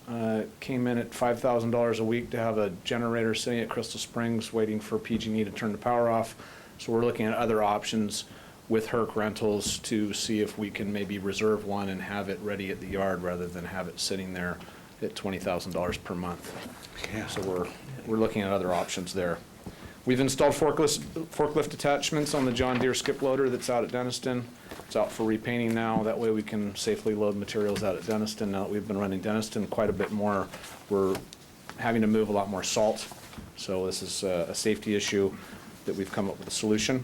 Came in at $5,000 a week to have a generator sitting at Crystal Springs waiting for PG&E to turn the power off. So we're looking at other options with Herc Rentals to see if we can maybe reserve one and have it ready at the yard rather than have it sitting there at $20,000 per month. Yeah. So we're looking at other options there. We've installed forklift attachments on the John Deere skip loader that's out at Denniston. It's out for repainting now. That way we can safely load materials out at Denniston. Now that we've been running Denniston quite a bit more, we're having to move a lot more salt. So this is a safety issue that we've come up with a solution.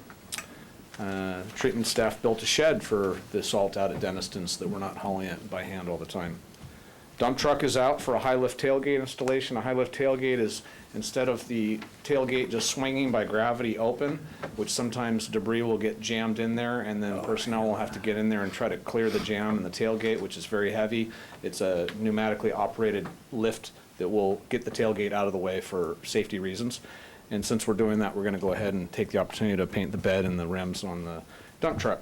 Treatment staff built a shed for the salt out at Denniston so that we're not hauling it by hand all the time. Dump truck is out for a high lift tailgate installation. A high lift tailgate is, instead of the tailgate just swinging by gravity open, which sometimes debris will get jammed in there, and then personnel will have to get in there and try to clear the jam in the tailgate, which is very heavy. It's a pneumatically operated lift that will get the tailgate out of the way for safety reasons. And since we're doing that, we're going to go ahead and take the opportunity to paint the bed and the rims on the dump truck.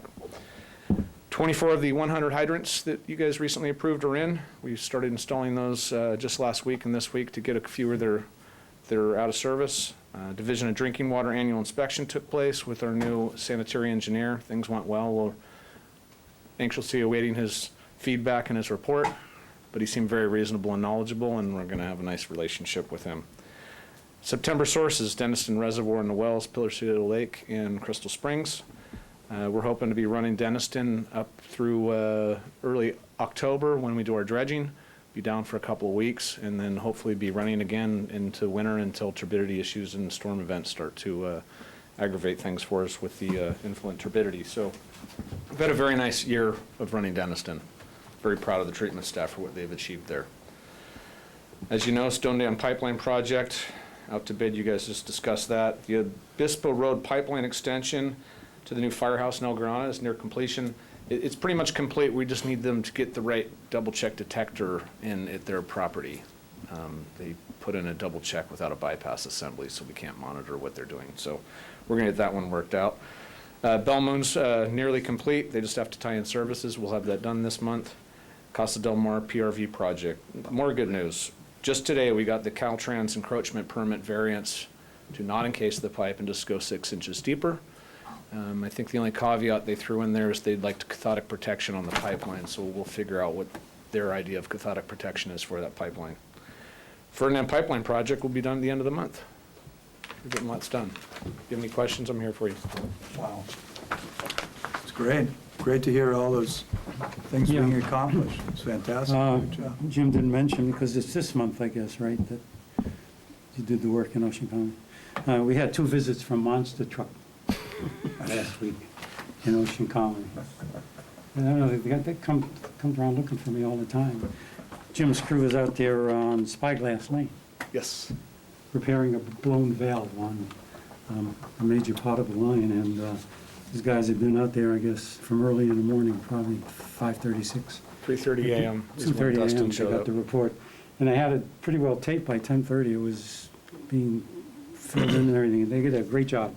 24 of the 100 hydrants that you guys recently approved are in. We started installing those just last week and this week to get a few that are out of service. Division of Drinking Water annual inspection took place with our new sanitary engineer. Things went well. We're anxiously awaiting his feedback and his report, but he seemed very reasonable and knowledgeable, and we're going to have a nice relationship with him. September sources, Denniston Reservoir and the wells, Pillar City Lake, and Crystal Springs. We're hoping to be running Denniston up through early October when we do our dredging, be down for a couple of weeks, and then hopefully be running again into winter until turbidity issues and storm events start to aggravate things for us with the influent turbidity. So we've had a very nice year of running Denniston. Very proud of the treatment staff for what they've achieved there. As you know, Stone Dam Pipeline Project, out to bid, you guys just discussed that. The Obispo Road Pipeline Extension to the new firehouse in El Granada is near completion. It's pretty much complete. We just need them to get the right double check detector in at their property. They put in a double check without a bypass assembly, so we can't monitor what they're doing. So we're gonna get that one worked out. Belmoon's nearly complete. They just have to tie in services. We'll have that done this month. Casa del Mar PRV project. More good news. Just today, we got the Caltrans encroachment permit variance to not encase the pipe and just go 6 inches deeper. I think the only caveat they threw in there is they'd like cathodic protection on the pipeline, so we'll figure out what their idea of cathodic protection is for that pipeline. Ferdinand Pipeline Project will be done at the end of the month. We're getting lots done. If you have any questions, I'm here for you. Wow. It's great. Great to hear all those things Yeah. being accomplished. It's fantastic. Good job. Jim didn't mention, because it's this month, I guess, right, that you did the work in Ocean County. We had 2 visits from Monster Truck last week in Ocean County. I don't know, they come around looking for me all the time. Jim's crew is out there on Spyglass Lane, Yes. repairing a blown valve on a major part of the line, and these guys have been out there, I guess, from early in the morning, probably 5:36. 3:30 a.m. is when 2:30 Dustin a.m. they showed got up. the report. And I had it pretty well taped by 10:30. It was being filled in and everything. They did a great job.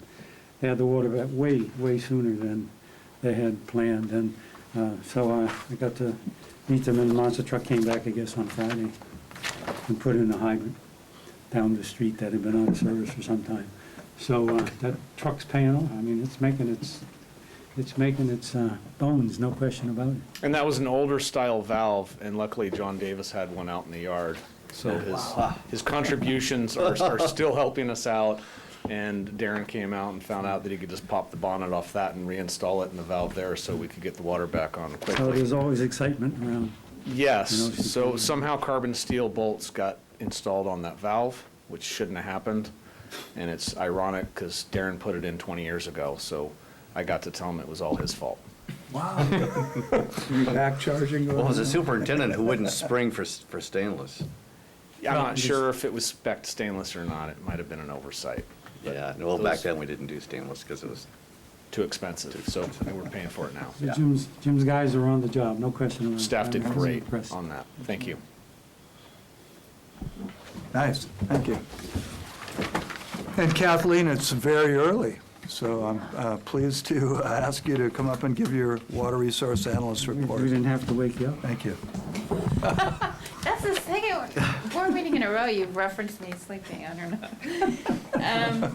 They had the water back way sooner than they had planned. And So I got to meet them, and the monster truck came back, I guess, on Friday and put in a hydrant down the street that had been out of service for some time. So that truck's paying off. I mean, it's making its bones, no question about it. And that was an older style valve, and luckily John Davis had one out in the yard. So his contributions are still helping us out. And Darren came out and found out that he could just pop the bonnet off that and reinstall it in the valve there so we could get the water back on So quickly. there's always excitement around. Yes, You know, so somehow carbon steel bolts got installed on that valve, which shouldn't have happened. And it's ironic because Darren put it in 20 years ago, so I got to tell him it was all his fault. Wow. You back charging? Well, it was a superintendent who wouldn't spring for stainless. I'm not sure if it was spec stainless or not. It might have been an oversight. Yeah, well, back then we didn't do stainless because it was, Too expensive, so we're paying for it now. So Jim's guys are on the job, no question about it. Staff did I was great impressed. on that. Thank you. Nice, thank you. And Kathleen, it's very early, so I'm pleased to ask you to come up and give your water resource analyst We report. didn't have to wake you up. Thank you. That's the second board meeting in a row you've referenced me sleeping. I don't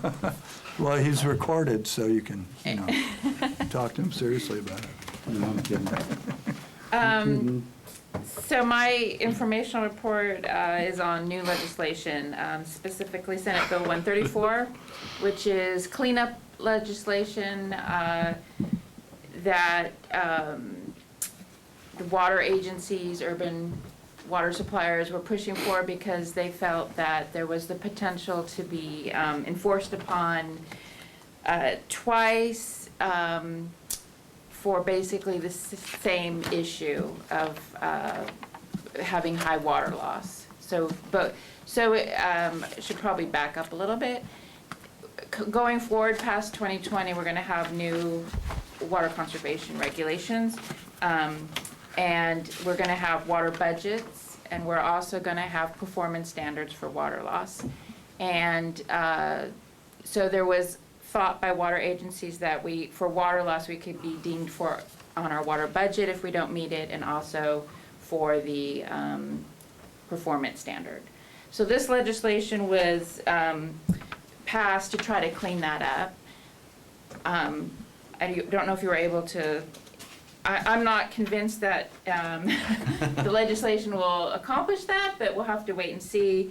know. Well, he's recorded, so you can, talk to him seriously about it. No, I'm kidding. So my informational report is on new legislation, specifically Senate Bill 134, which is cleanup legislation that the water agencies, urban water suppliers were pushing for because they felt that there was the potential to be enforced upon twice for basically the same issue of having high water loss. So it should probably back up a little bit. Going forward past 2020, we're going to have new water conservation regulations. And we're going to have water budgets, and we're also going to have performance standards for water loss. And so there was thought by water agencies that for water loss, we could be deemed on our water budget if we don't meet it, and also for the performance standard. So this legislation was passed to try to clean that up. I don't know if you were able to. I'm not convinced that the legislation will accomplish that, but we'll have to wait and see.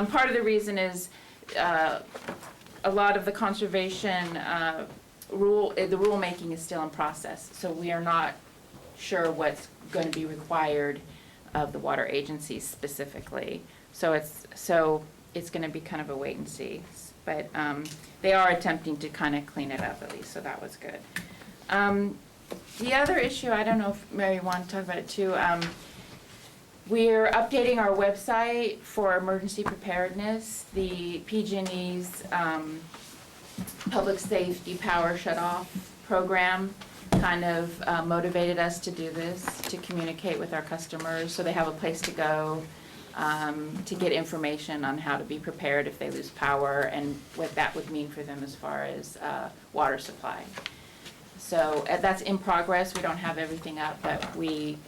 Part of the reason is a lot of the conservation the rulemaking is still in process, so we are not sure what's going to be required of the water agencies specifically. So it's going to be kind of a wait and see, but they are attempting to kind of clean it up at least, so that was good. The other issue, I don't know if Mary wanted to talk about it too, we're updating our website for emergency preparedness. The PG&E's public safety power shutoff program kind of motivated us to do this, to communicate with our customers so they have a place to go to get information on how to be prepared if they lose power and what that would mean for them as far as water supply. So that's in progress. We don't have everything up, but we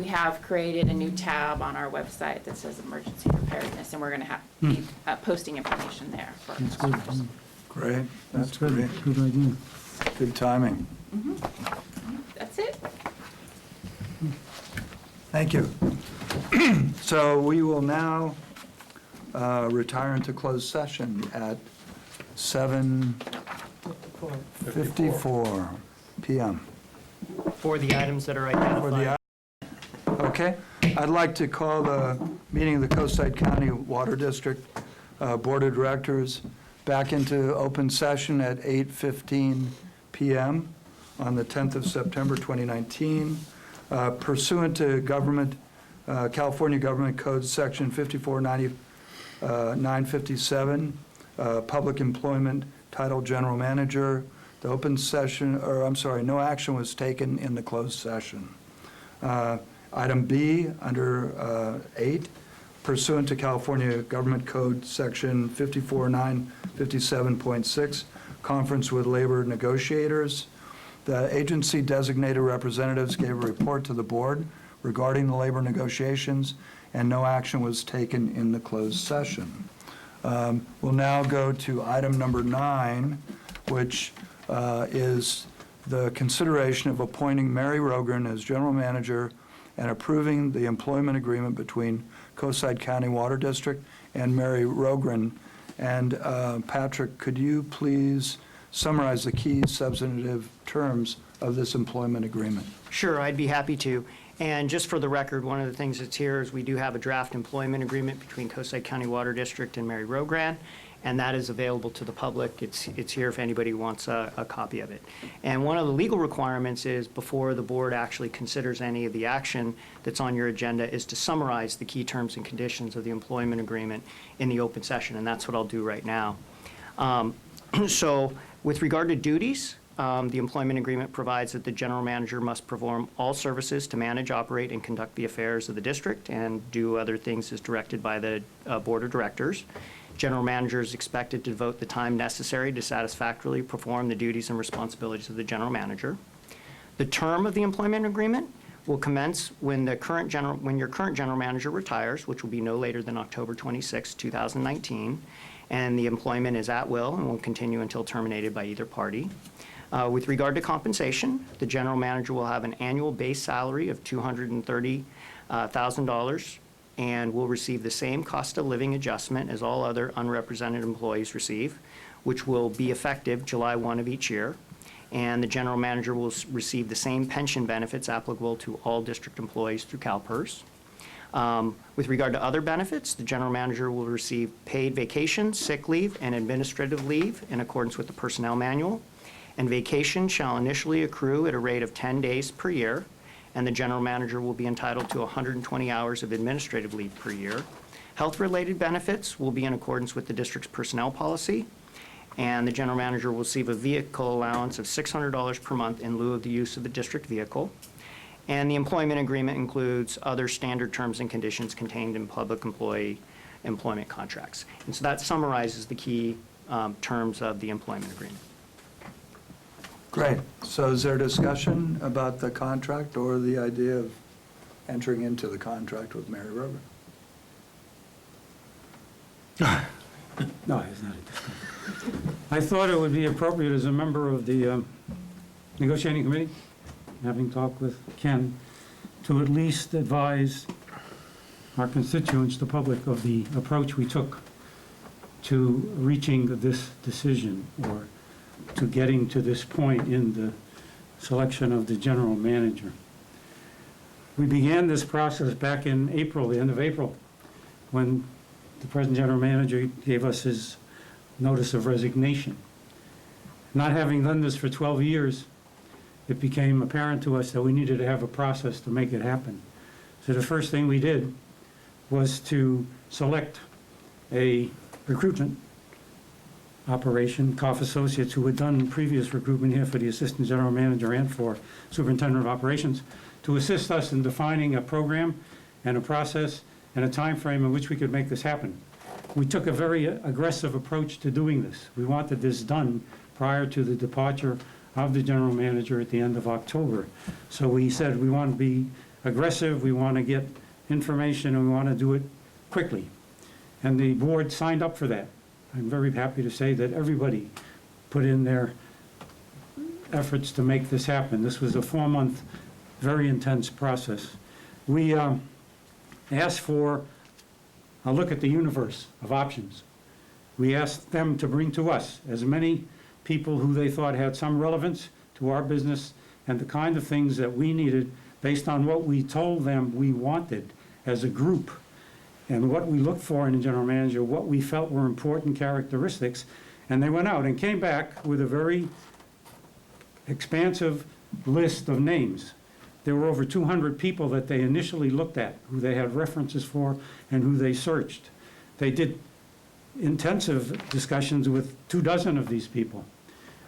have created a new tab on our website that says emergency preparedness, and we're going to be posting information there for our That's good. customers. Great, that's good. great. Good idea. Good timing. That's it. Thank you. So we will now retire into closed session at 7:54 p.m. For the items that are For identified. the, okay, I'd like to call the meeting of the Coastside County Water District Board of Directors back into open session at 8:15 p.m. on the 10th of September 2019. Pursuant to California Government Code Section 549957, Public Employment, Title General Manager, the open session, no action was taken in the closed session. Item B, under 8, pursuant to California Government Code Section 549957.6, conference with labor negotiators. The agency designated representatives gave a report to the board regarding the labor negotiations, and no action was taken in the closed session. We'll now go to item number 9, which is the consideration of appointing Mary Rogren as general manager and approving the employment agreement between Coastside County Water District and Mary Rogren. And Patrick, could you please summarize the key substantive terms of this employment agreement? Sure, I'd be happy to. And just for the record, one of the things that's here is we do have a draft employment agreement between Coastside County Water District and Mary Rogren, and that is available to the public. It's here if anybody wants a copy of it. And one of the legal requirements is before the board actually considers any of the action that's on your agenda is to summarize the key terms and conditions of the employment agreement in the open session, and that's what I'll do right now. So with regard to duties, the employment agreement provides that the general manager must perform all services to manage, operate, and conduct the affairs of the district and do other things as directed by the board of directors. General manager is expected to devote the time necessary to satisfactorily perform the duties and responsibilities of the general manager. The term of the employment agreement will commence when your current general manager retires, which will be no later than October 26, 2019, and the employment is at will and will continue until terminated by either party. With regard to compensation, the general manager will have an annual base salary of $230,000 and will receive the same cost of living adjustment as all other unrepresented employees receive, which will be effective July 1 of each year. And the general manager will receive the same pension benefits applicable to all district employees through CalPERS. With regard to other benefits, the general manager will receive paid vacation, sick leave, and administrative leave in accordance with the personnel manual. And vacation shall initially accrue at a rate of 10 days per year, and the general manager will be entitled to 120 hours of administrative leave per year. Health-related benefits will be in accordance with the district's personnel policy, and the general manager will receive a vehicle allowance of $600 per month in lieu of the use of the district vehicle. And the employment agreement includes other standard terms and conditions contained in public employee employment contracts. And so that summarizes the key terms of the employment agreement. Great. So is there discussion about the contract or the idea of entering into the contract with Mary Rogren? No, it's not a discussion. I thought it would be appropriate as a member of the negotiating committee, having talked with Ken, to at least advise our constituents, the public, of the approach we took to reaching this decision or to getting to this point in the selection of the general manager. We began this process back in April, the end of April, when the present general manager gave us his notice of resignation. Not having done this for 12 years, it became apparent to us that we needed to have a process to make it happen. So the first thing we did was to select a recruitment operation, Koff Associates, who had done previous recruitment here for the assistant general manager and for superintendent of operations, to assist us in defining a program and a process and a time frame in which we could make this happen. We took a very aggressive approach to doing this. We wanted this done prior to the departure of the general manager at the end of October. So we said we want to be aggressive, we want to get information, and we want to do it quickly. And the board signed up for that. I'm very happy to say that everybody put in their efforts to make this happen. This was a 4-month, very intense process. We asked for a look at the universe of options. We asked them to bring to us as many people who they thought had some relevance to our business and the kind of things that we needed based on what we told them we wanted as a group and what we looked for in a general manager, what we felt were important characteristics. And they went out and came back with a very expansive list of names. There were over 200 people that they initially looked at, who they had references for and who they searched. They did intensive discussions with 24 of these people.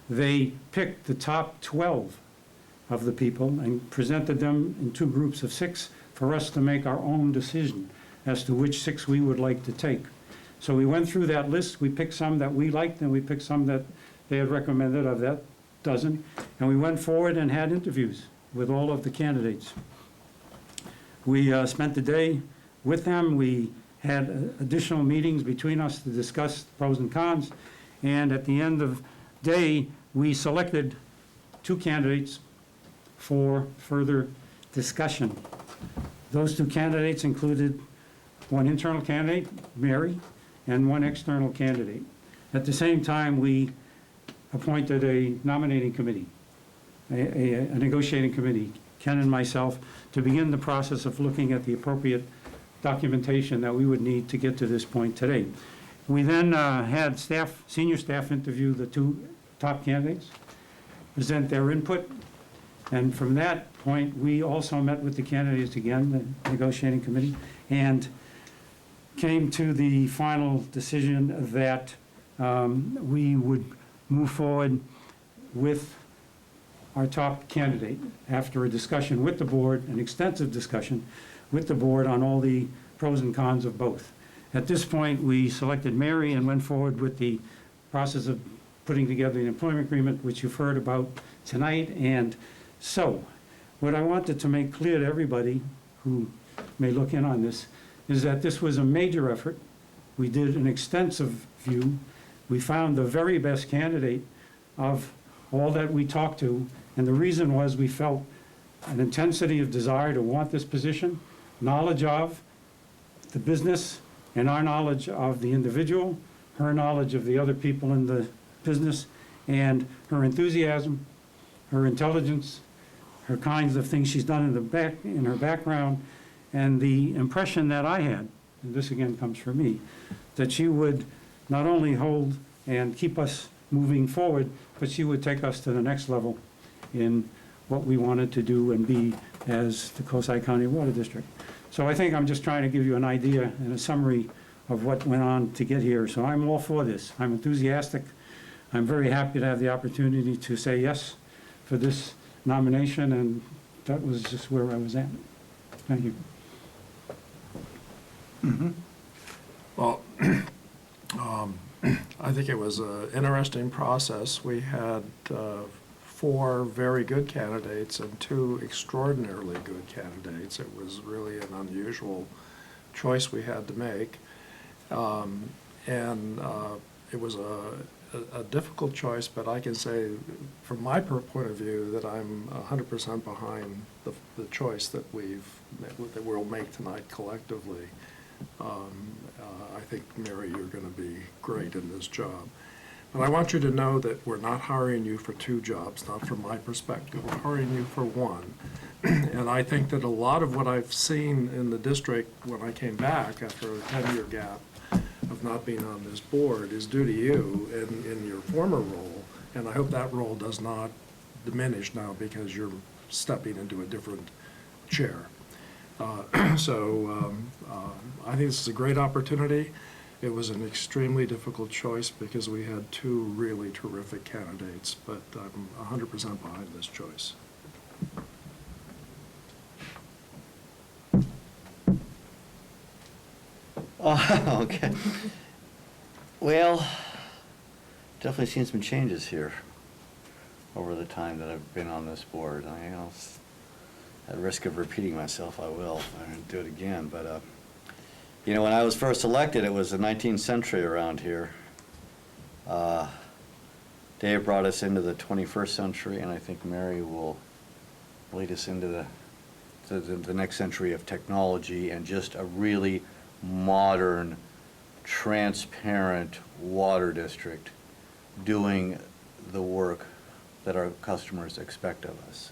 They picked the top 12 of the people and presented them in 2 groups of 6 for us to make our own decision as to which 6 we would like to take. So we went through that list, we picked some that we liked, and we picked some that they had recommended of that dozen, And we went forward and had interviews with all of the candidates. We spent the day with them. We had additional meetings between us to discuss pros and cons. And at the end of the day, we selected 2 candidates for further discussion. Those 2 candidates included one internal candidate, Mary, and one external candidate. At the same time, we appointed a nominating committee, a negotiating committee, Ken and myself, to begin the process of looking at the appropriate documentation that we would need to get to this point today. We then had senior staff interview the 2 top candidates, present their input, and from that point, we also met with the candidates again, the negotiating committee, and came to the final decision that we would move forward with our top candidate after a discussion with the board, an extensive discussion with the board on all the pros and cons of both. At this point, we selected Mary and went forward with the process of putting together the employment agreement, which you've heard about tonight. And so, what I wanted to make clear to everybody who may look in on this is that this was a major effort. We did an extensive view. We found the very best candidate of all that we talked to, and the reason was we felt an intensity of desire to want this position, knowledge of the business, and our knowledge of the individual, her knowledge of the other people in the business, and her enthusiasm, her intelligence, her kinds of things she's done in her background, and the impression that I had, and this again comes from me, that she would not only hold and keep us moving forward, but she would take us to the next level in what we wanted to do and be as the Coastside County Water District. So I think I'm just trying to give you an idea and a summary of what went on to get here. So I'm all for this. I'm enthusiastic. I'm very happy to have the opportunity to say yes for this nomination, and that was just where I was at. Thank you. Well, I think it was an interesting process. We had 4 very good candidates and 2 extraordinarily good candidates. It was really an unusual choice we had to make. It was a difficult choice, but I can say from my point of view that I'm 100% behind the choice that we'll make tonight collectively. I think, Mary, you're going to be great in this job. But I want you to know that we're not hiring you for 2 jobs, not from my perspective. We're hiring you for 1. And I think that a lot of what I've seen in the district when I came back after a 10-year gap of not being on this board is due to you in your former role. And I hope that role does not diminish now because you're stepping into a different chair. I think this is a great opportunity. It was an extremely difficult choice because we had 2 really terrific candidates, but I'm 100% behind this choice. Okay. Well, definitely seen some changes here over the time that I've been on this board. At risk of repeating myself, I will. I won't do it again, but when I was first elected, it was the 19th century around here. Dave brought us into the 21st century, and I think Mary will lead us into the next century of technology and just a really modern, transparent water district doing the work that our customers expect of us.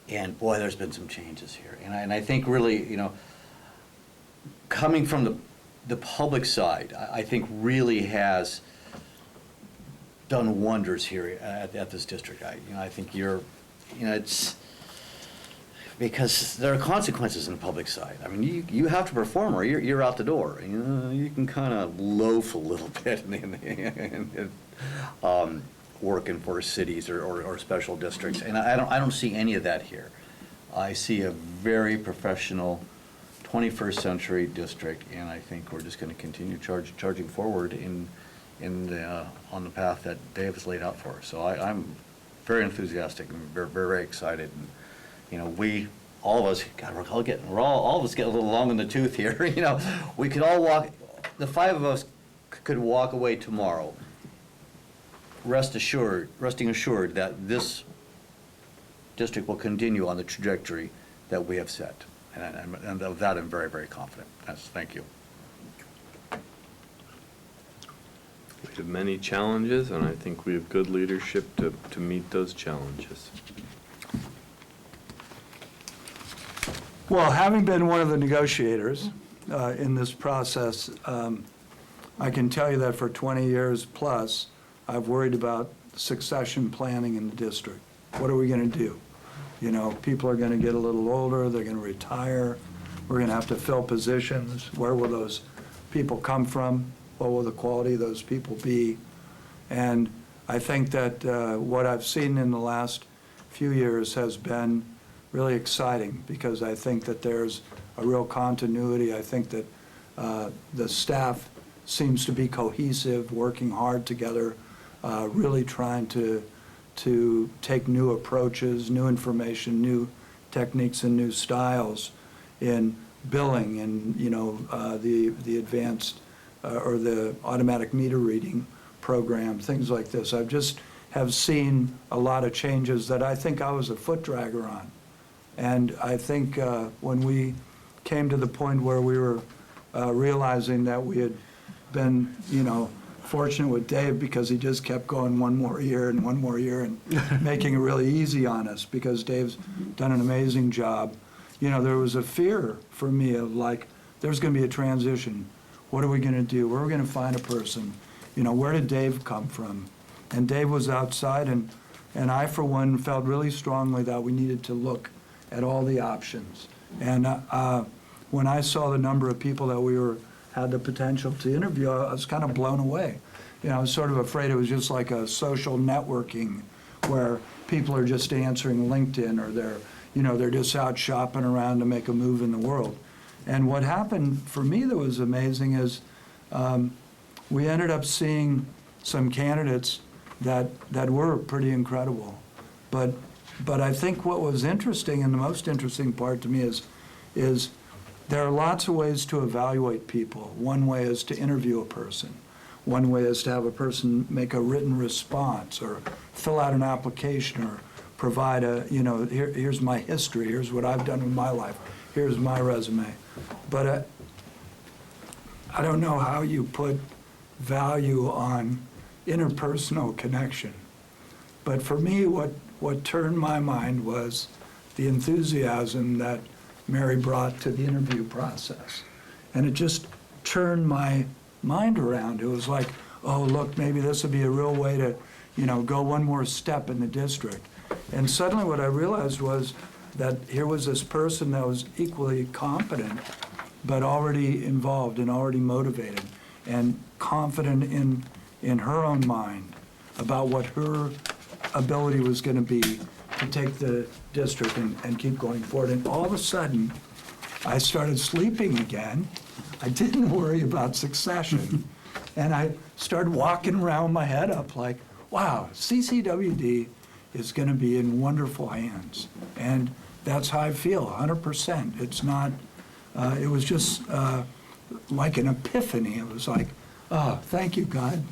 And boy, there's been some changes here. And I think really, coming from the public side, I think really has done wonders here at this district. I think it's because there are consequences in the public side. I mean, you have to perform or you're out the door. You can kind of loaf a little bit in working for cities or special districts, and I don't see any of that here. I see a very professional 21st century district, and I think we're just going to continue charging forward in on the path that Dave has laid out for us. So I'm very enthusiastic and very excited. And, you know, all of us, God, all of us get a little long in the tooth here. You know, we could all walk, the five of us could walk away tomorrow, resting assured that this district will continue on the trajectory that we have set. And of that, I'm very confident. Thank you. We have many challenges, and I think we have good leadership to meet those challenges. Well, having been one of the negotiators in this process, I can tell you that for 20 years plus, I've worried about succession planning in the district. What are we going to do? You know, people are going to get a little older, they're going to retire, we're going to have to fill positions. Where will those people come from? What will the quality of those people be? And I think that what I've seen in the last few years has been really exciting, because I think that there's a real continuity. I think that the staff seems to be cohesive, working hard together, really trying to take new approaches, new information, new techniques and new styles in billing and, you know, the advanced or the automatic meter reading program, things like this. I've just have seen a lot of changes that I think I was a foot dragger on. And I think when we came to the point where we were realizing that we had been, you know, fortunate with Dave, because he just kept going one more year and making it really easy on us, because Dave's done an amazing job. You know, there was a fear for me of like, there's going to be a transition. What are we going to do? Where are we going to find a person? You know, where did Dave come from? And Dave was outside, and I, for one, felt really strongly that we needed to look at all the options. And when I saw the number of people that had the potential to interview, I was kind of blown away. You know, I was sort of afraid it was just like a social networking where people are just answering LinkedIn, or they're just out shopping around to make a move in the world. And what happened for me that was amazing is we ended up seeing some candidates that were pretty incredible. But I think what was interesting, and the most interesting part to me, is there are lots of ways to evaluate people. One way is to interview a person. One way is to have a person make a written response, or fill out an application, or provide here's my history, here's what I've done with my life, here's my resume. But I don't know how you put value on interpersonal connection. But for me, what turned my mind was the enthusiasm that Mary brought to the interview process. And it just turned my mind around. It was like, oh, look, maybe this would be a real way to, go one more step in the district. And suddenly what I realized was that here was this person that was equally competent, but already involved and already motivated and confident in her own mind about what her ability was going to be to take the district and keep going forward. And all of a sudden, I started sleeping again. I didn't worry about succession. And I started walking around my head up like, wow, CCWD is going to be in wonderful hands. And that's how I feel, 100%. It's not, it was just like an epiphany. It was like, oh, thank you, God.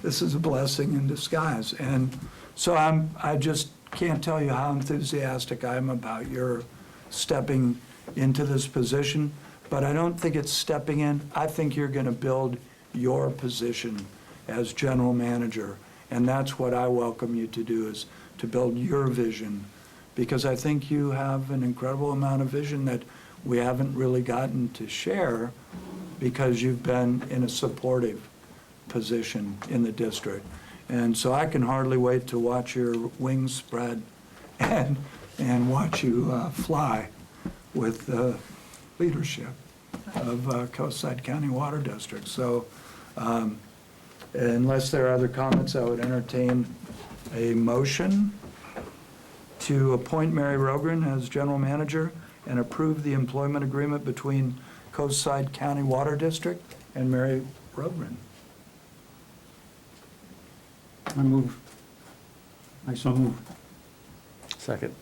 This is a blessing in disguise. And so I just can't tell you how enthusiastic I am about your stepping into this position. But I don't think it's stepping in. I think you're going to build your position as general manager. And that's what I welcome you to do, is to build your vision. Because I think you have an incredible amount of vision that we haven't really gotten to share, because you've been in a supportive position in the district. And so I can hardly wait to watch your wings spread and watch you fly with the leadership of Coastside County Water District. So unless there are other comments, I would entertain a motion to appoint Mary Rogren as general manager and approve the employment agreement between Coastside County Water District and Mary Rogren. I so move. Second.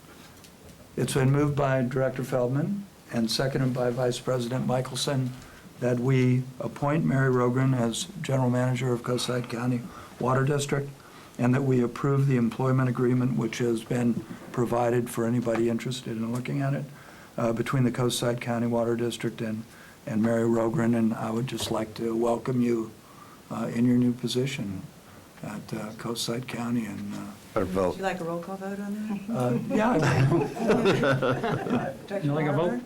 It's been moved by Director Feldman and seconded by Vice President Michelson that we appoint Mary Rogren as General Manager of Coastside County Water District, and that we approve the employment agreement which has been provided for anybody interested in looking at it, between the Coastside County Water District and Mary Rogren. And I would just like to welcome you in your new position at Coastside County. And Would you like a roll call vote on yeah, that? Director You like a vote?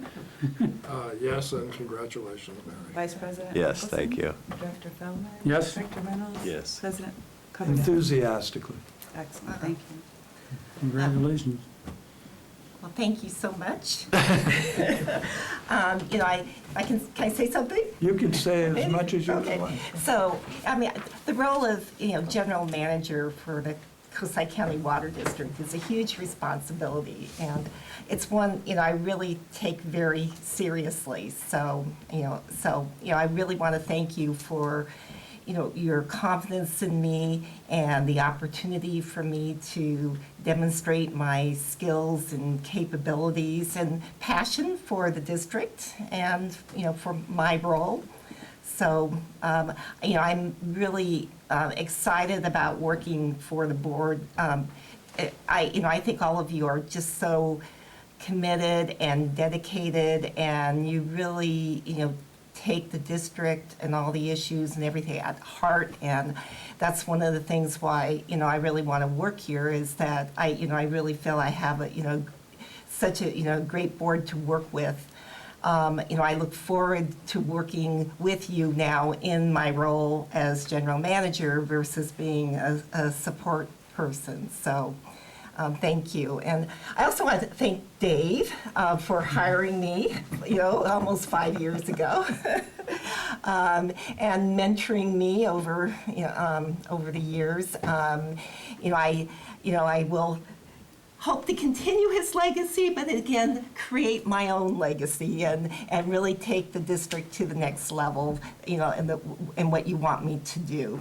Barber? Yes, and congratulations, Mary. Vice President Yes, Mickelson? thank you. Director Feldman? Yes. Director Reynolds? Yes. President Coverdell? enthusiastically. Excellent, thank you. Congratulations. Well, thank you so much. You know, can I say something? You can say as much as you Okay. want. So, I mean, the role of, general manager for the Coastside County Water District is a huge responsibility, and it's one, I really take very seriously. So, I really want to thank you for, your confidence in me and the opportunity for me to demonstrate my skills and capabilities and passion for the district and, for my role. So, I'm really excited about working for the board. I think all of you are just so committed and dedicated, and you really, take the district and all the issues and everything at heart. And that's one of the things why, I really want to work here, is that I really feel I have a, such a, great board to work with. I look forward to working with you now in my role as general manager versus being a support person. So, thank you. And I also want to thank Dave for hiring me, almost 5 years ago, and mentoring me over, over the years. I will hope to continue his legacy, but again, create my own legacy and really take the district to the next level, and what you want me to do.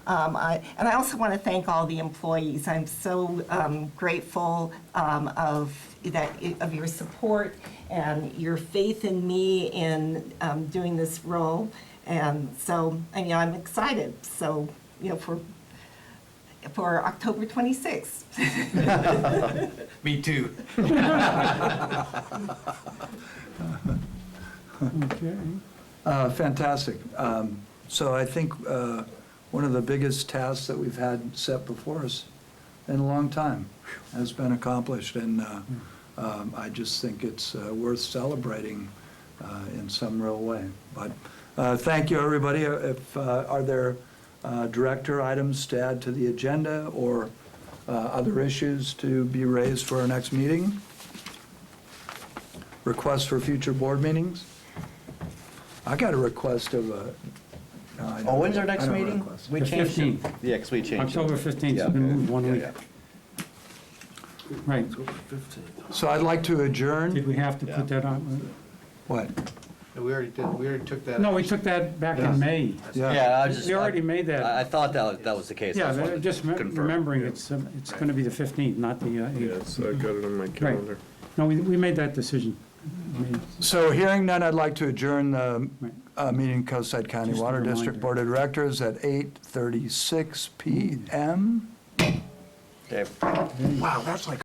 And I also want to thank all the employees. I'm so grateful of your support and your faith in me in doing this role. And so, I'm excited. So, for October 26th. Me too. Okay. Fantastic. So I think one of the biggest tasks that we've had set before us in a long time has been accomplished, and I just think it's worth celebrating in some real way. But thank you, everybody. Are there director items to add to the agenda, or other issues to be raised for our next meeting? Requests for future board meetings? I got a request of a. No, I don't- When's our next I don't meeting? request. We The changed it. 15th. Yeah, 'cause we changed it. October 15th, Yeah, it's been okay. moved 1 Yeah, week. yeah. Right. So I'd like to Did adjourn. we have to Yeah. put that on? What? We already took that. No, we took that back Yeah. in May. Yeah, I was just. We already made that. I thought that was the case. I Yeah, just wanted but to just confirm. remembering, it's going to be the 15th, not the 8th. Yes, I got it on my calendar. No, we made that decision. So hearing none, I'd like to adjourn the Right. meeting Coastside County Just a Water District reminder. Board of Directors at 8:36 PM. Okay. Wow, that's like